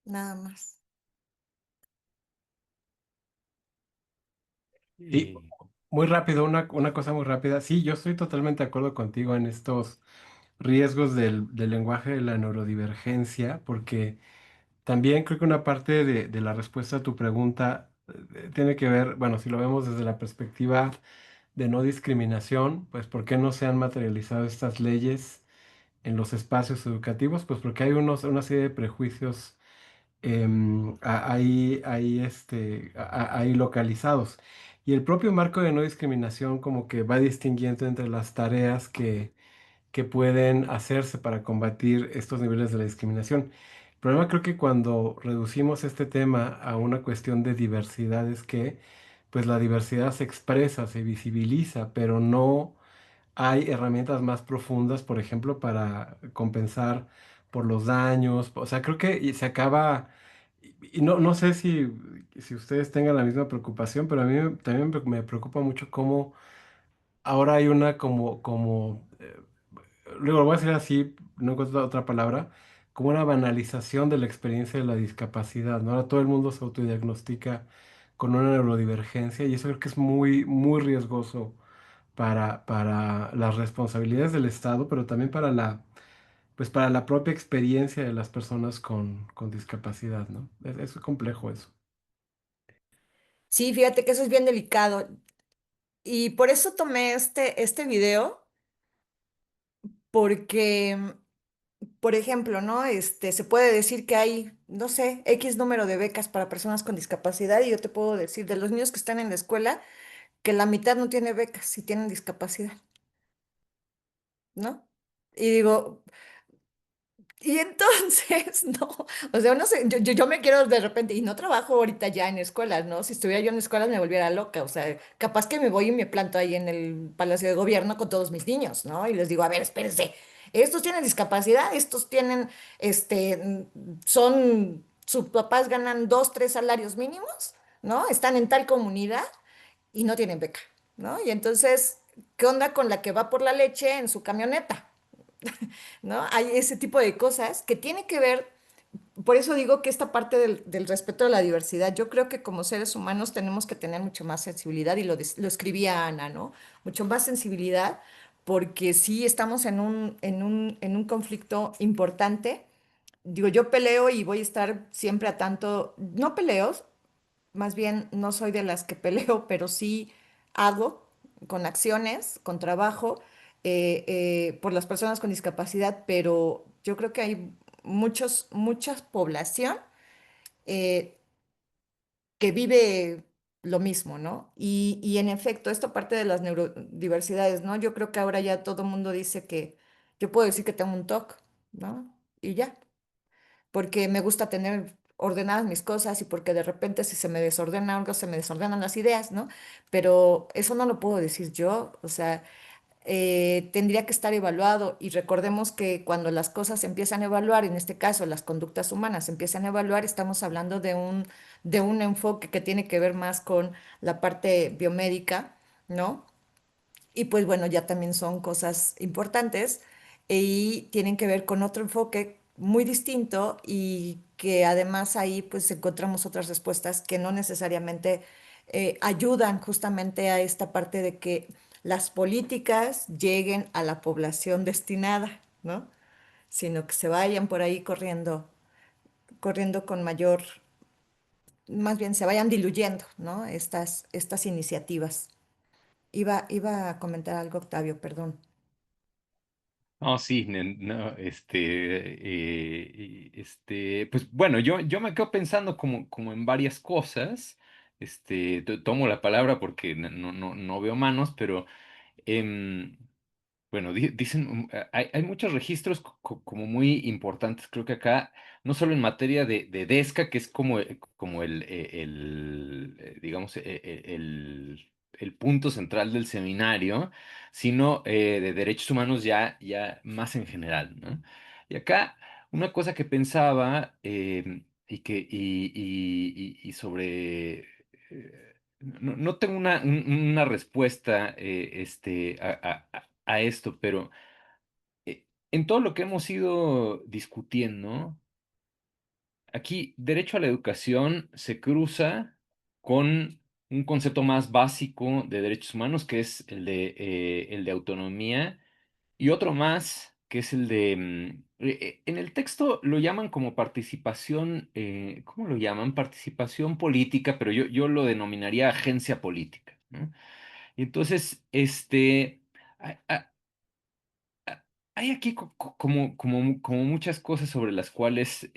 nada más. Y Y muy rápido, una cosa muy rápida. Sí, yo estoy totalmente de acuerdo contigo en estos riesgos del lenguaje de la neurodivergencia, porque también creo que una parte de la respuesta a tu pregunta tiene que ver, bueno, si lo vemos desde la perspectiva de no discriminación, pues ¿por qué no se han materializado estas leyes en los espacios educativos? Pues porque hay una serie de prejuicios ahí localizados. Y el propio marco de no discriminación como que va distinguiendo entre las tareas que pueden hacerse para combatir estos niveles de la discriminación. El problema creo que cuando reducimos este tema a una cuestión de diversidad es que pues la diversidad se expresa, se visibiliza, pero no hay herramientas más profundas, por ejemplo, para compensar por los daños. O sea, creo que se acaba, y no sé si ustedes tengan la misma preocupación, pero a mí también me preocupa mucho cómo ahora hay una luego lo voy a decir así, no encuentro otra palabra, como una banalización de la experiencia de la discapacidad, ¿no? Ahora todo el mundo se autodiagnostica con una neurodivergencia y eso creo que es muy, muy riesgoso para las responsabilidades del Estado, pero también pues para la propia experiencia de las personas con discapacidad, ¿no? Es complejo eso. Sí, fíjate que eso es bien delicado. Y por eso tomé este video, porque, por ejemplo, ¿no? Se puede decir que hay, no sé, X número de becas para personas con discapacidad y yo te puedo decir de los niños que están en la escuela que la mitad no tiene becas y tienen discapacidad, ¿no? Y digo, y entonces, no, o sea, no sé, yo me quiero de repente, y no trabajo ahorita ya en escuelas, ¿no? Si estuviera yo en escuelas me volviera loca, o sea, capaz que me voy y me planto ahí en el Palacio de Gobierno con todos mis niños, ¿no? Y les digo, a ver, espérense, estos tienen discapacidad, estos tienen, sus papás ganan 2, 3 salarios mínimos, ¿no? Están en tal comunidad y no tienen beca, ¿no? Y entonces, ¿qué onda con la que va por la leche en su camioneta? ¿No? Hay ese tipo de cosas que tiene que ver, por eso digo que esta parte del respeto a la diversidad, yo creo que como seres humanos tenemos que tener mucho más sensibilidad y lo escribía Ana, ¿no? Mucho más sensibilidad porque sí estamos en un conflicto importante. Digo, yo peleo y voy a estar siempre a tanto, no peleos, más bien no soy de las que peleo, pero sí hago con acciones, con trabajo, por las personas con discapacidad, pero yo creo que hay mucha población eh, que vive lo mismo, ¿no? Y en efecto, esta parte de las neurodiversidades, ¿no? Yo creo que ahora ya todo el mundo dice que yo puedo decir que tengo un TOC, ¿no? Y ya porque me gusta tener ordenadas mis cosas y porque de repente si se me desordena algo, se me desordenan las ideas, ¿no? Pero eso no lo puedo decir yo, o sea, tendría que estar evaluado y recordemos que cuando las cosas se empiezan a evaluar, en este caso las conductas humanas se empiezan a evaluar, estamos hablando de un enfoque que tiene que ver más con la parte biomédica, ¿no? Y pues bueno, ya también son cosas importantes y tienen que ver con otro enfoque muy distinto y que además ahí pues encontramos otras respuestas que no necesariamente ayudan justamente a esta parte de que las políticas lleguen a la población destinada, ¿no? Sino que se vayan por ahí corriendo con mayor, más bien se vayan diluyendo, ¿no? Estas iniciativas. Iba a comentar algo, Octavio, perdón. no, sí, no, pues bueno, yo me quedo pensando como en varias cosas. Tomo la palabra porque no veo manos, pero em, bueno, dicen, hay muchos registros como muy importantes, creo que acá, no solo en materia de DESCA, que es como, digamos, el punto central del seminario, sino de derechos humanos ya más en general, ¿no? Y acá una cosa que pensaba y sobre... no tengo una respuesta a esto, pero en todo lo que hemos ido discutiendo, aquí derecho a la educación se cruza con un concepto más básico de derechos humanos, que es el de autonomía, y otro más, que es el de... en el texto lo llaman como participación, ¿cómo lo llaman? Participación política, pero yo lo denominaría agencia política, ¿no? Y entonces, a- hay aquí como muchas cosas sobre las cuales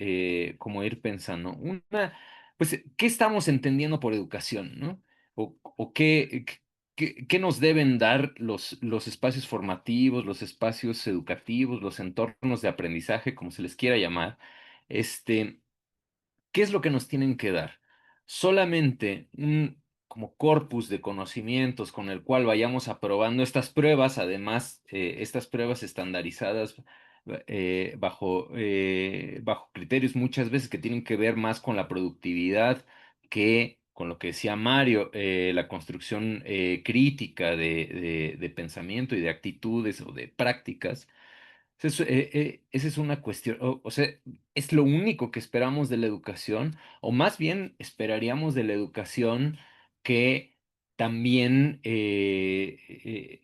como ir pensando. Una, pues, ¿qué estamos entendiendo por educación, ¿no? O qué nos deben dar los espacios formativos, los espacios educativos, los entornos de aprendizaje, como se les quiera llamar. Este, ¿Qué es lo que nos tienen que dar? Solamente un como corpus de conocimientos con el cual vayamos aprobando estas pruebas, además estas pruebas estandarizadas bajo criterios muchas veces que tienen que ver más con la productividad que con lo que decía Mario, la construcción crítica de pensamiento y de actitudes o de prácticas. Esa es una cuestión, o sea, es lo único que esperamos de la educación, o más bien esperaríamos de la educación que también, que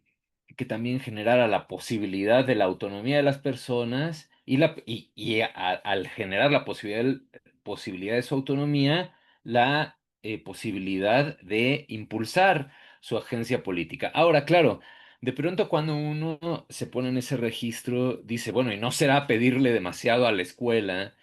también generara la posibilidad de la autonomía de las personas al generar la posibilidad de su autonomía, la posibilidad de impulsar su agencia política. Ahora, claro. De pronto cuando uno se pone en ese registro, dice, bueno, y no será pedirle demasiado a la escuela,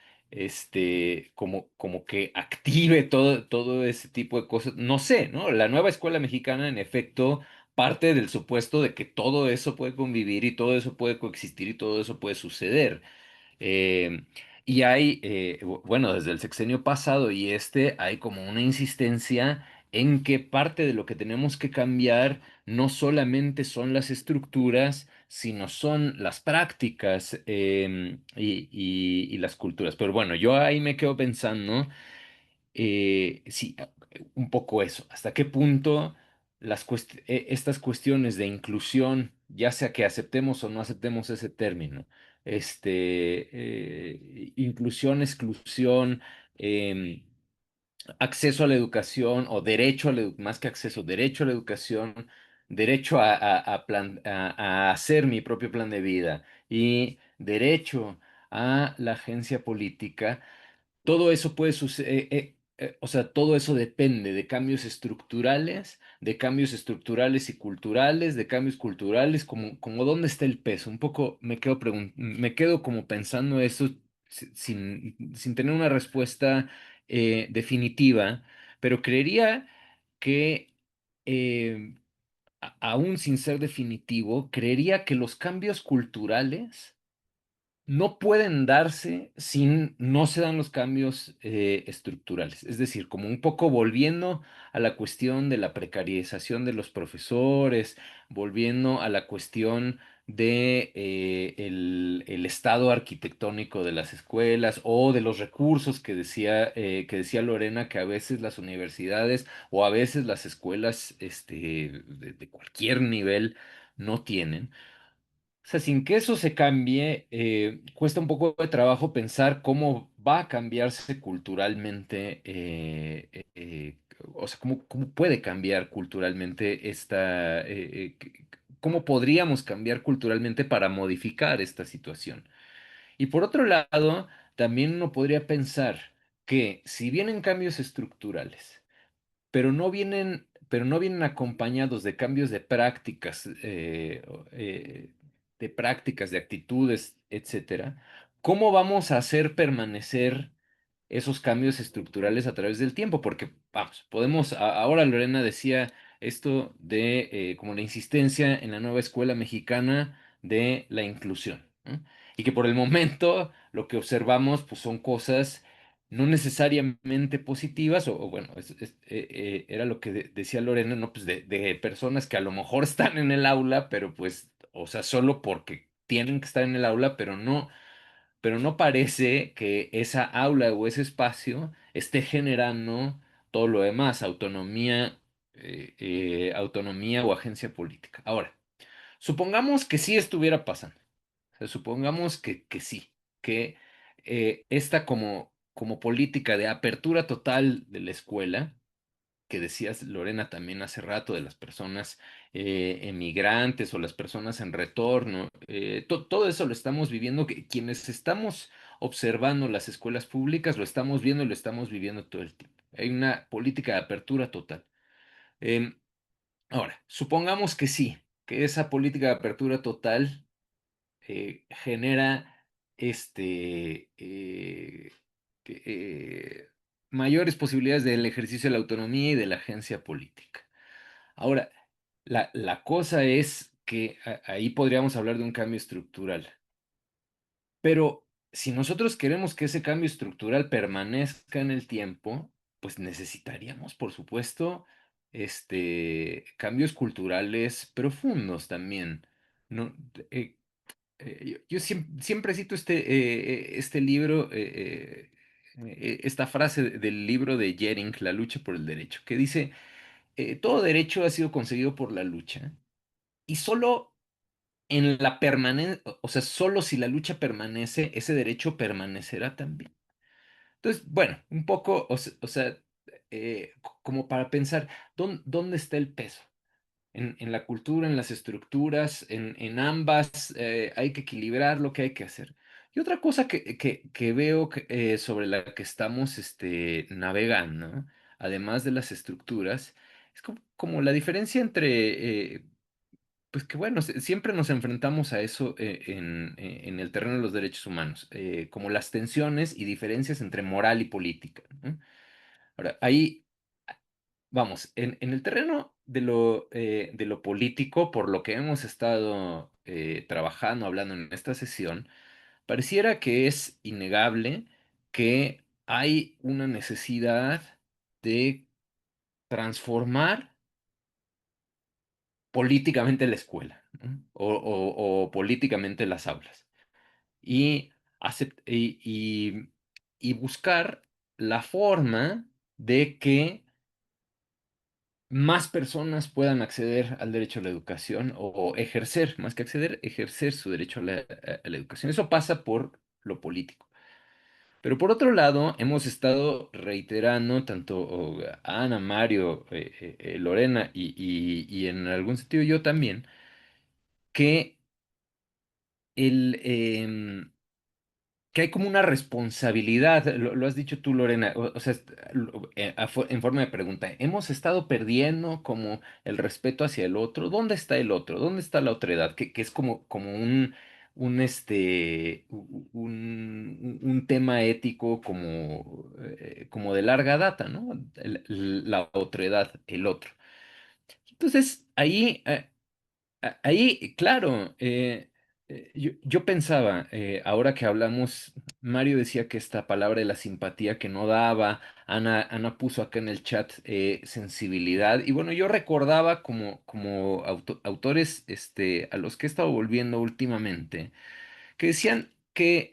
como que active todo ese tipo de cosas. No sé, ¿no? La nueva escuela mexicana, en efecto, parte del supuesto de que todo eso puede convivir y todo eso puede coexistir y todo eso puede suceder. Eh, y hay, bueno, desde el sexenio pasado y hay como una insistencia en que parte de lo que tenemos que cambiar no solamente son las estructuras, sino son las prácticas y las culturas. Pero bueno, yo ahí me quedo pensando sí, un poco eso. ¿Hasta qué punto estas cuestiones de inclusión, ya sea que aceptemos o no aceptemos ese término, inclusión, exclusión, em, acceso a la educación o derecho más que acceso, derecho a la educación, derecho a hacer mi propio plan de vida y derecho a la agencia política? Todo eso puede suceder, o sea, todo eso depende de cambios estructurales y culturales, de cambios culturales, como dónde está el peso. Un poco me quedo como pensando eso sin tener una respuesta definitiva, pero creería que, eh, aún sin ser definitivo, creería que los cambios culturales no pueden darse si no se dan los cambios estructurales. Es decir, como un poco volviendo a la cuestión de la precarización de los profesores, volviendo a la cuestión de el estado arquitectónico de las escuelas o de los recursos que decía Lorena, que a veces las universidades o a veces las escuelas de cualquier nivel no tienen. O sea, sin que eso se cambie, cuesta un poco de trabajo pensar cómo va a cambiarse culturalmente, o sea, cómo puede cambiar culturalmente cómo podríamos cambiar culturalmente para modificar esta situación. Y por otro lado, también uno podría pensar que si vienen cambios estructurales, pero no vienen acompañados de cambios de prácticas, de actitudes, etcétera. ¿Cómo vamos a hacer permanecer esos cambios estructurales a través del tiempo? Porque, vamos, ahora Lorena decía esto de como la insistencia en la nueva escuela mexicana de la inclusión, ¿no? Y que por el momento lo que observamos pues son cosas no necesariamente positivas, o bueno, era lo que decía Lorena, ¿no? Pues de personas que a lo mejor están en el aula, pero pues, o sea, solo porque tienen que estar en el aula, pero no parece que esa aula o ese espacio esté generando todo lo demás, autonomía o agencia política. Ahora, supongamos que sí estuviera pasando. O sea, supongamos que sí, que esta como política de apertura total de la escuela, que decías, Lorena, también hace rato, de las personas emigrantes o las personas en retorno, todo eso lo estamos viviendo, que quienes estamos observando las escuelas públicas lo estamos viendo y lo estamos viviendo todo el tiempo. Hay una política de apertura total. Em, Ahora, supongamos que sí, que esa política de apertura total genera que, mayores posibilidades del ejercicio de la autonomía y de la agencia política. Ahora, la cosa es que ahí podríamos hablar de un cambio estructural, pero si nosotros queremos que ese cambio estructural permanezca en el tiempo, pues necesitaríamos, por supuesto, cambios culturales profundos también. No, eh, yo siempre cito este libro, esta frase del libro de Jering, La lucha por el derecho, que dice, todo derecho ha sido conseguido por la lucha y solo en la permanencia, o sea, solo si la lucha permanece, ese derecho permanecerá también. Entonces, bueno, un poco, o sea, como para pensar, ¿dónde está el peso? En la cultura, en las estructuras, en ambas, hay que equilibrar lo que hay que hacer. Y otra cosa que veo sobre la que estamos navegando, ¿no? Además de las estructuras, es como la diferencia entre, pues que bueno, siempre nos enfrentamos a eso en el terreno de los derechos humanos, como las tensiones y diferencias entre moral y política, ¿no? Ahora, ahí vamos, en el terreno de lo político, por lo que hemos estado trabajando, hablando en esta sesión, pareciera que es innegable que hay una necesidad de transformar políticamente la escuela, ¿no? O políticamente las aulas y, y buscar la forma de que más personas puedan acceder al derecho a la educación o ejercer, más que acceder, ejercer su derecho a la educación. Eso pasa por lo político. Pero por otro lado, hemos estado reiterando, tanto Ana, Mario, Lorena y en algún sentido yo también, que el, que hay como una responsabilidad, lo has dicho tú, Lorena, o sea, en forma de pregunta, ¿hemos estado perdiendo como el respeto hacia el otro? ¿Dónde está el otro? ¿Dónde está la otredad? Que es como un tema ético como de larga data, ¿no? La otredad, el otro. Entonces, ahí, claro, yo pensaba, ahora que hablamos, Mario decía que esta palabra de la simpatía que no daba, Ana puso acá en el chat sensibilidad, y bueno, yo recordaba como autores a los que he estado volviendo últimamente que decían que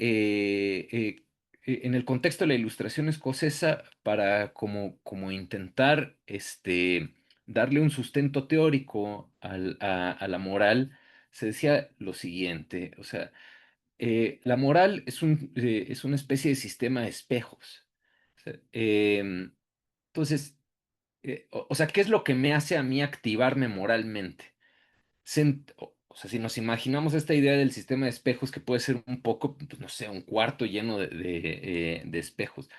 en el contexto de la ilustración escocesa, para como intentar darle un sustento teórico a la moral, se decía lo siguiente, o sea, la moral es una especie de sistema de espejos. O sea, entonces, o sea, ¿qué es lo que me hace a mí activarme moralmente? O sea, si nos imaginamos esta idea del sistema de espejos que puede ser un poco, pues, no sé, un cuarto lleno de espejos.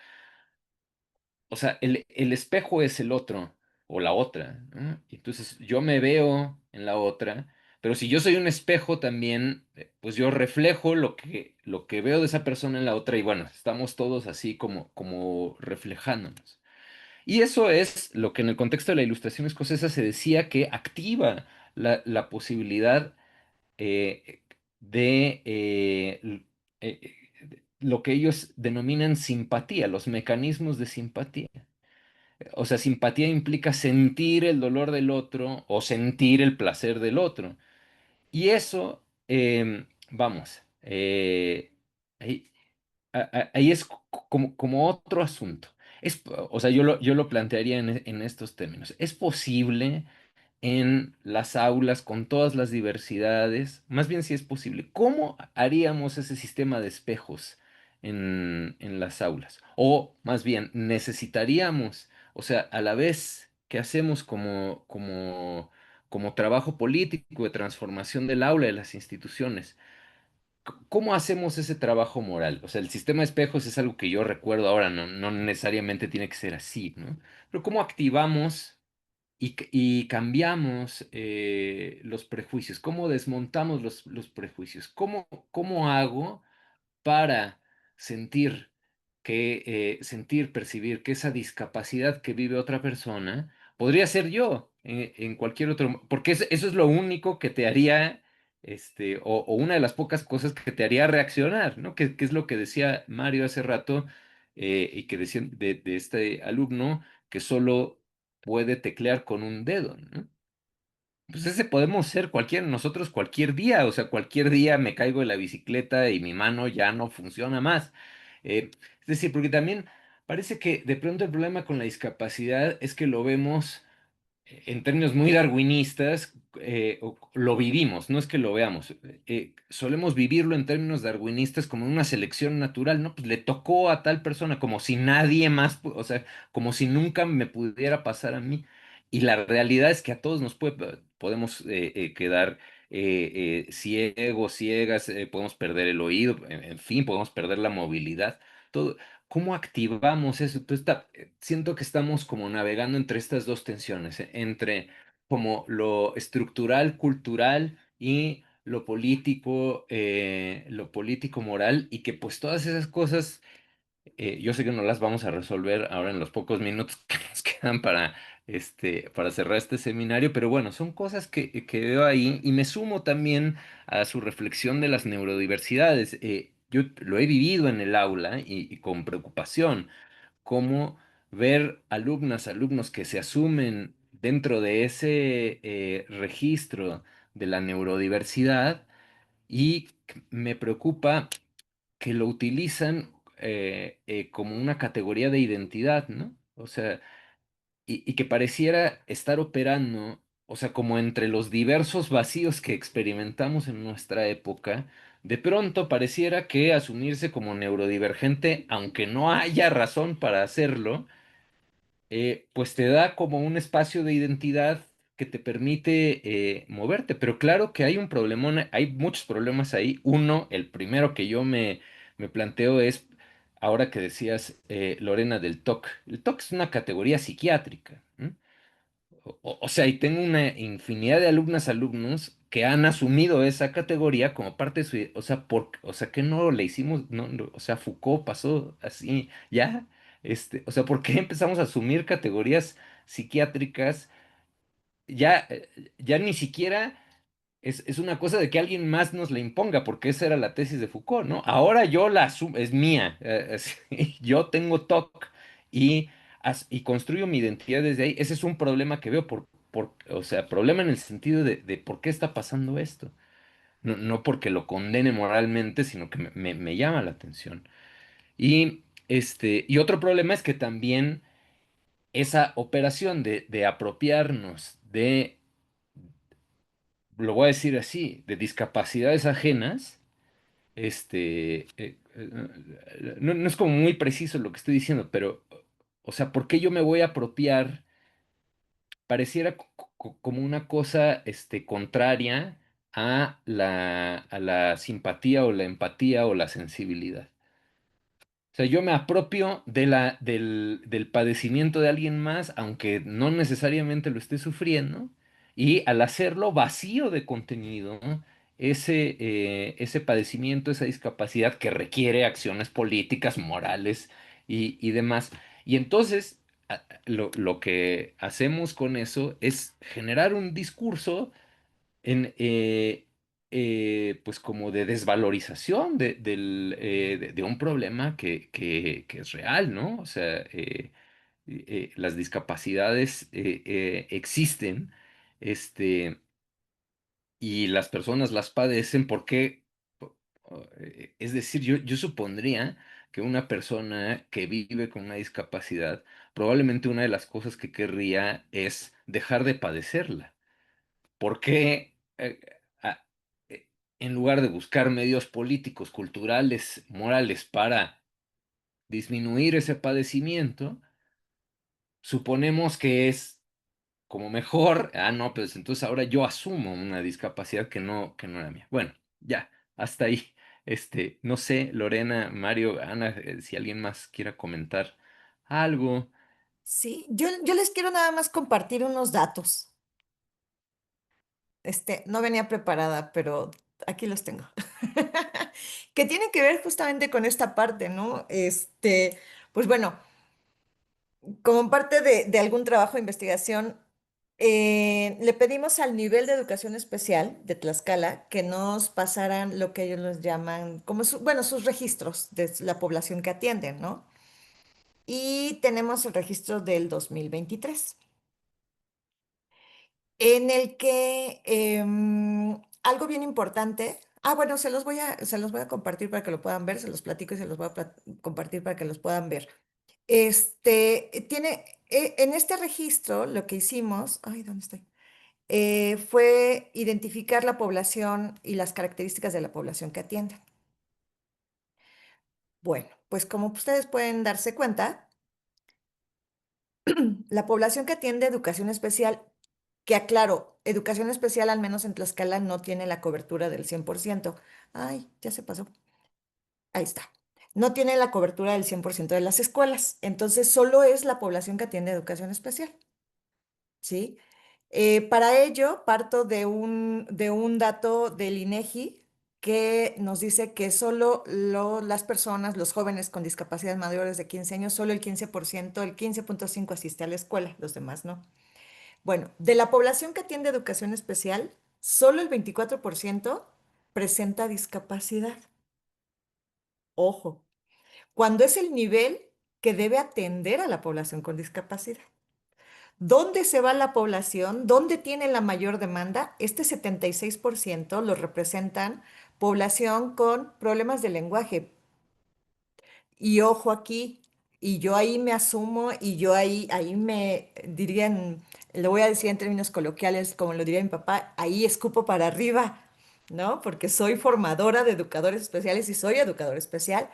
O sea, el espejo es el otro o la otra, ¿no? Y entonces yo me veo en la otra, pero si yo soy un espejo también, pues yo reflejo lo que veo de esa persona en la otra y bueno, estamos todos así como reflejándonos. Y eso es lo que en el contexto de la ilustración escocesa se decía que activa la posibilidad de lo que ellos denominan simpatía, los mecanismos de simpatía. O sea, simpatía implica sentir el dolor del otro o sentir el placer del otro. Y eso, vamos, ahí, ahí es como otro asunto. O sea, yo lo plantearía en estos términos. ¿Es posible en las aulas con todas las diversidades? Más bien si es posible, ¿cómo haríamos ese sistema de espejos en las aulas? O más bien, necesitaríamos, o sea, a la vez que hacemos como trabajo político de transformación del aula de las instituciones, ¿cómo hacemos ese trabajo moral? O sea, el sistema de espejos es algo que yo recuerdo ahora, no necesariamente tiene que ser así, ¿no? Pero ¿cómo activamos y cambiamos los prejuicios? ¿Cómo desmontamos los prejuicios? ¿Cómo hago para sentir percibir que esa discapacidad que vive otra persona podría ser yo en cualquier otro, porque eso es lo único que te haría, o una de las pocas cosas que te haría reaccionar, ¿no? Que es lo que decía Mario hace rato, y que decía de este alumno que solo puede teclear con un dedo, ¿no? Pues ese podemos ser cualquiera de nosotros cualquier día, o sea, cualquier día me caigo de la bicicleta y mi mano ya no funciona más. Es decir, porque también parece que de pronto el problema con la discapacidad es que lo vemos en términos muy darwinistas, lo vivimos, no es que lo veamos. Solemos vivirlo en términos darwinistas como una selección natural, ¿no? Pues le tocó a tal persona como si nadie más, o sea, como si nunca me pudiera pasar a mí. Y la realidad es que a todos nos podemos quedar ciegos, ciegas, podemos perder el oído, en fin, podemos perder la movilidad. Todo, ¿cómo activamos eso? Entonces, siento que estamos como navegando entre estas dos tensiones, entre como lo estructural, cultural y lo político moral, y que pues todas esas cosas, yo sé que no las vamos a resolver ahora en los pocos minutos que nos quedan para cerrar este seminario, pero bueno, son cosas que veo ahí y me sumo también a su reflexión de las neurodiversidades. Yo lo he vivido en el aula y con preocupación, cómo ver alumnos que se asumen dentro de ese registro de la neurodiversidad, y me preocupa que lo utilizan como una categoría de identidad, ¿no? O sea, y que pareciera estar operando, o sea, como entre los diversos vacíos que experimentamos en nuestra época, de pronto pareciera que asumirse como neurodivergente, aunque no haya razón para hacerlo, pues te da como un espacio de identidad que te permite moverte. Pero claro que hay un problemón, hay muchos problemas ahí. Uno, el primero que yo me planteo es, ahora que decías, Lorena, del TOC. El TOC es una categoría psiquiátrica, ¿no? O sea, y tengo una infinidad de alumnos que han asumido esa categoría como parte de su, o sea, o sea, que no le hicimos, o sea, Foucault pasó así, ya, o sea, ¿por qué empezamos a asumir categorías psiquiátricas? Ya, ya ni siquiera es una cosa de que alguien más nos la imponga, porque esa era la tesis de Foucault, ¿no? Ahora yo la asumo, es mía, yo tengo TOC y, y construyo mi identidad desde ahí. Ese es un problema que veo, o sea, problema en el sentido de por qué está pasando esto. No porque lo condene moralmente, sino que me llama la atención. Y otro problema es que también esa operación de apropiarnos lo voy a decir así, de discapacidades ajenas, no es como muy preciso lo que estoy diciendo, pero, o sea, ¿por qué yo me voy a apropiar? Pareciera como una cosa, contraria a la simpatía o la empatía o la sensibilidad. O sea, yo me apropio del padecimiento de alguien más, aunque no necesariamente lo esté sufriendo, y al hacerlo vacío de contenido, ¿no? ese padecimiento, esa discapacidad que requiere acciones políticas, morales y demás. Y entonces, lo que hacemos con eso es generar un discurso en, pues como de desvalorización de un problema que es real, ¿no? O sea, las discapacidades existen, este, y las personas las padecen porque, es decir, yo supondría que una persona que vive con una discapacidad, probablemente una de las cosas que querría es dejar de padecerla. ¿Por qué, a- en lugar de buscar medios políticos, culturales, morales para disminuir ese padecimiento, suponemos que es como mejor, no, pues entonces ahora yo asumo una discapacidad que no era mía. Bueno, ya, hasta ahí. No sé, Lorena, Mario, Ana, si alguien más quiera comentar algo. Sí, yo les quiero nada más compartir unos datos. No venía preparada, pero aquí los tengo. Que tienen que ver justamente con esta parte, ¿no? Pues bueno, como parte de algún trabajo de investigación, le pedimos al nivel de educación especial de Tlaxcala que nos pasaran lo que ellos los llaman, como bueno, sus registros de la población que atienden, ¿no? Y tenemos el registro del 2023 en el que algo bien importante, bueno, se los voy a compartir para que lo puedan ver, se los platico y se los voy a compartir para que los puedan ver. En este registro lo que hicimos, ay, ¿dónde estoy? Fue identificar la población y las características de la población que atienden. Bueno, pues como ustedes pueden darse cuenta, la población que atiende educación especial, que aclaro, educación especial al menos en Tlaxcala no tiene la cobertura del 100%. Ay, ya se pasó. Ahí está. No tiene la cobertura del 100% de las escuelas. Entonces, solo es la población que atiende educación especial. ¿Sí? Para ello, parto de un dato del INEGI que nos dice que solo las personas, los jóvenes con discapacidad mayores de 15 años, solo el 15%, el 15,5 asiste a la escuela, los demás no. Bueno, de la población que atiende educación especial, solo el 24% presenta discapacidad. Ojo, cuando es el nivel que debe atender a la población con discapacidad. ¿Dónde se va la población? ¿Dónde tiene la mayor demanda? Este 76% lo representan población con problemas de lenguaje. Y ojo aquí, y yo ahí me asumo y yo ahí me dirían, lo voy a decir en términos coloquiales, como lo diría mi papá, ahí escupo para arriba, ¿no? Porque soy formadora de educadores especiales y soy educador especial,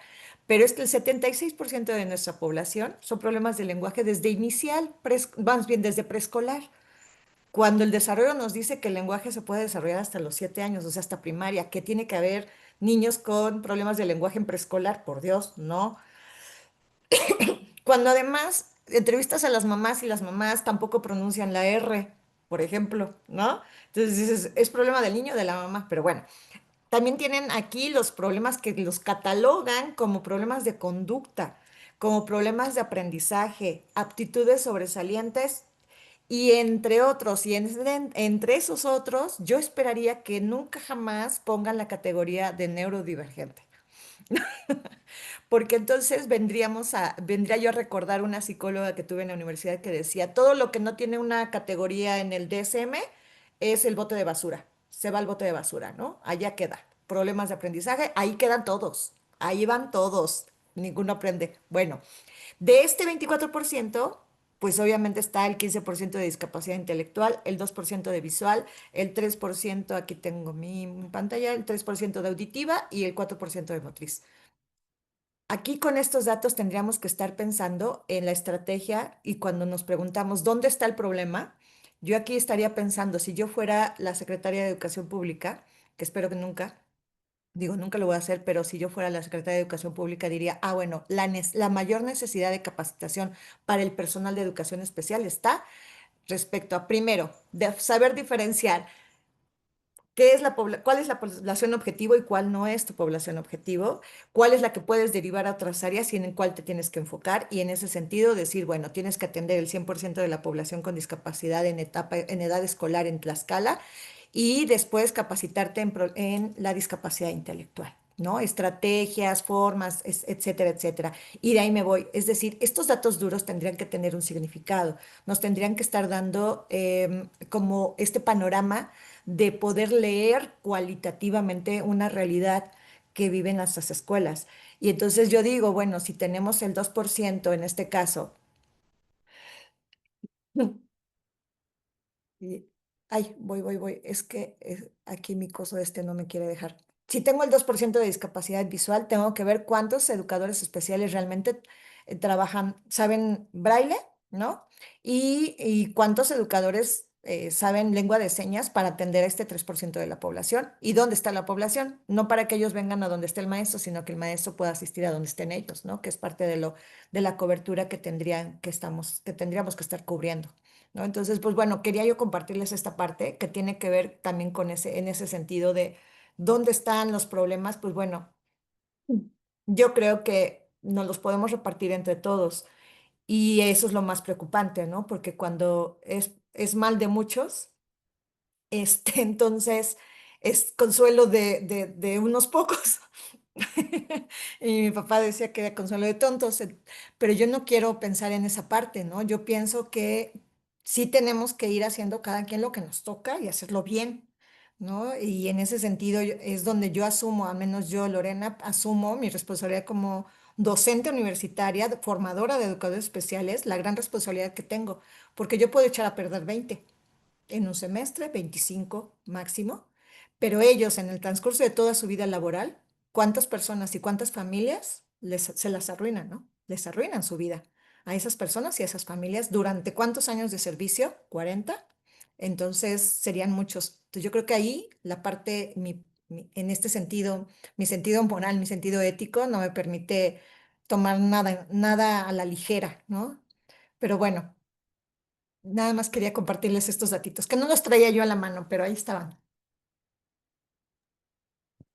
pero es que el 76% de nuestra población son problemas de lenguaje desde inicial, más bien desde preescolar. Cuando el desarrollo nos dice que el lenguaje se puede desarrollar hasta los 7 años, o sea, hasta primaria, que tiene que haber niños con problemas de lenguaje en preescolar, por Dios, no. Cuando además entrevistas a las mamás y las mamás tampoco pronuncian la R, por ejemplo, ¿no? Entonces dices, es problema del niño o de la mamá, pero bueno, también tienen aquí los problemas que los catalogan como problemas de conducta, como problemas de aprendizaje, aptitudes sobresalientes y entre otros. Y entre esos otros, yo esperaría que nunca jamás pongan la categoría de neurodivergente. Porque entonces vendría yo a recordar una psicóloga que tuve en la universidad que decía, todo lo que no tiene una categoría en el DSM es el bote de basura, se va al bote de basura, ¿no? Allá queda. Problemas de aprendizaje, ahí quedan todos, ahí van todos, ninguno aprende. Bueno, de este 24%, pues obviamente está el 15% de discapacidad intelectual, el 2% de visual, el 3%, aquí tengo mi pantalla, el 3% de auditiva y el 4% de motriz. Aquí con estos datos tendríamos que estar pensando en la estrategia y cuando nos preguntamos dónde está el problema, yo aquí estaría pensando, si yo fuera la secretaria de Educación Pública, que espero que nunca, digo, nunca lo voy a hacer, pero si yo fuera la secretaria de Educación Pública diría, bueno, la mayor necesidad de capacitación para el personal de educación especial está respecto a, primero, de saber diferenciar cuál es la población objetivo y cuál no es tu población objetivo, cuál es la que puedes derivar a otras áreas y en cuál te tienes que enfocar y en ese sentido decir, bueno, tienes que atender el 100% de la población con discapacidad en edad escolar en Tlaxcala y después capacitarte en la discapacidad intelectual, ¿no? Estrategias, formas, etcétera, etcétera. Y de ahí me voy. Es decir, estos datos duros tendrían que tener un significado, nos tendrían que estar dando como este panorama de poder leer cualitativamente una realidad que viven nuestras escuelas. Y entonces yo digo, bueno, si tenemos el 2% en este caso, y, ay, voy. Es que aquí mi coso este no me quiere dejar. Si tengo el 2% de discapacidad visual, tengo que ver cuántos educadores especiales realmente trabajan, saben braille, ¿no? Y cuántos educadores saben lengua de señas para atender a este 3% de la población. ¿Y dónde está la población? No para que ellos vengan a donde esté el maestro, sino que el maestro pueda asistir a donde estén ellos, ¿no? Que es parte de la cobertura que tendríamos que estar cubriendo. ¿No? Entonces, pues bueno, quería yo compartirles esta parte que tiene que ver también con en ese sentido de dónde están los problemas, pues bueno, yo creo que nos los podemos repartir entre todos y eso es lo más preocupante, ¿no? Porque cuando es mal de muchos, entonces es consuelo de unos pocos. Y mi papá decía que era consuelo de tontos, pero yo no quiero pensar en esa parte, ¿no? Yo pienso que sí tenemos que ir haciendo cada quien lo que nos toca y hacerlo bien, ¿no? Y en ese sentido es donde yo asumo, al menos yo, Lorena, asumo mi responsabilidad como docente universitaria, formadora de educadores especiales, la gran responsabilidad que tengo, porque yo puedo echar a perder 20 en un semestre, 25 máximo, pero ellos en el transcurso de toda su vida laboral, ¿cuántas personas y cuántas familias se las arruinan, ¿no? Les arruinan su vida a esas personas y a esas familias durante cuántos años de servicio, 40, entonces serían muchos. Entonces yo creo que ahí la parte, en este sentido, mi sentido moral, mi sentido ético no me permite tomar nada a la ligera, ¿no? Pero bueno, nada más quería compartirles estos datitos, que no los traía yo a la mano, pero ahí estaban.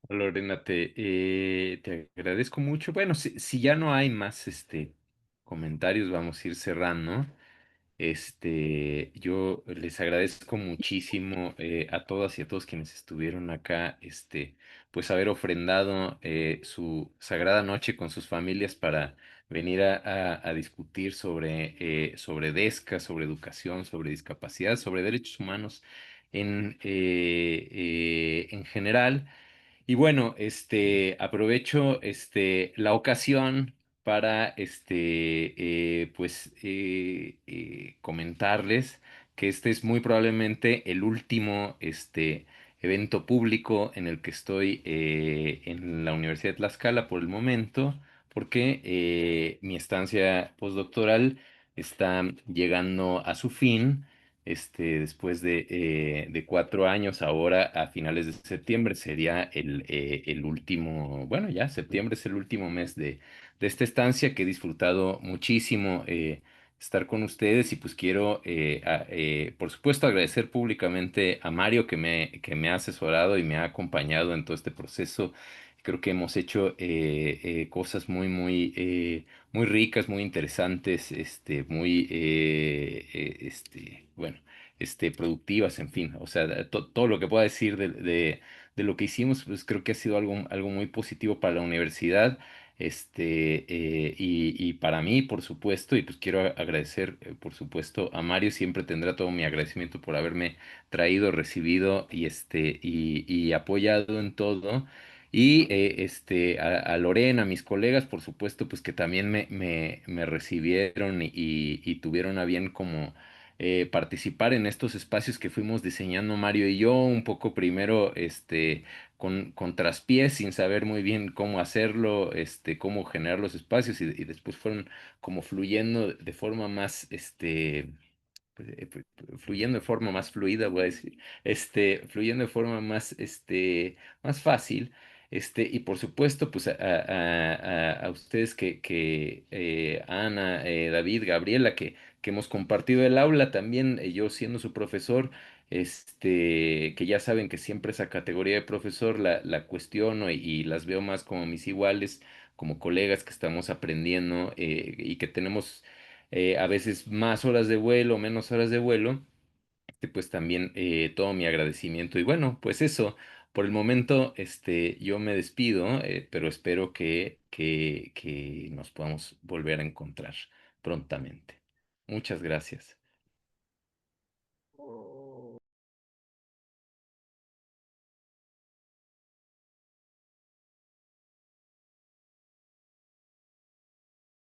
Lorena, te agradezco mucho. Bueno, si ya no hay más comentarios, vamos a ir cerrando. Yo les agradezco muchísimo a todas y a todos quienes estuvieron acá, pues haber ofrendado su sagrada noche con sus familias para venir a discutir sobre DESCA, sobre educación, sobre discapacidad, sobre derechos humanos en general. Y bueno, aprovecho la ocasión para comentarles que este es muy probablemente el último evento público en el que estoy en la Universidad de Tlaxcala por el momento, porque mi estancia postdoctoral está llegando a su fin. Después de 4 años, ahora a finales de septiembre sería el último, bueno, ya septiembre es el último mes de esta estancia que he disfrutado muchísimo estar con ustedes y pues quiero, por supuesto, agradecer públicamente a Mario que me ha asesorado y me ha acompañado en todo este proceso. Creo que hemos hecho cosas muy ricas, muy interesantes, bueno, productivas, en fin. O sea, todo lo que pueda decir de lo que hicimos, pues creo que ha sido algo muy positivo para la universidad, y para mí, por supuesto, y pues quiero agradecer, por supuesto, a Mario, siempre tendrá todo mi agradecimiento por haberme traído, recibido y apoyado en todo. Y a Lorena, a mis colegas, por supuesto, pues que también me recibieron y tuvieron a bien como participar en estos espacios que fuimos diseñando Mario y yo, un poco primero con traspiés, sin saber muy bien cómo hacerlo, cómo generar los espacios y después fueron como fluyendo de forma más, fluyendo de forma más fluida, voy a decir, fluyendo de forma más fácil. Y por supuesto, pues a ustedes Ana, David, Gabriela, que hemos compartido el aula también, yo siendo su profesor, que ya saben que siempre esa categoría de profesor la cuestiono y las veo más como mis iguales, como colegas que estamos aprendiendo y que tenemos a veces más horas de vuelo, menos horas de vuelo. pues también todo mi agradecimiento. Y bueno, pues eso, por el momento, yo me despido, pero espero que nos podamos volver a encontrar prontamente. Muchas gracias.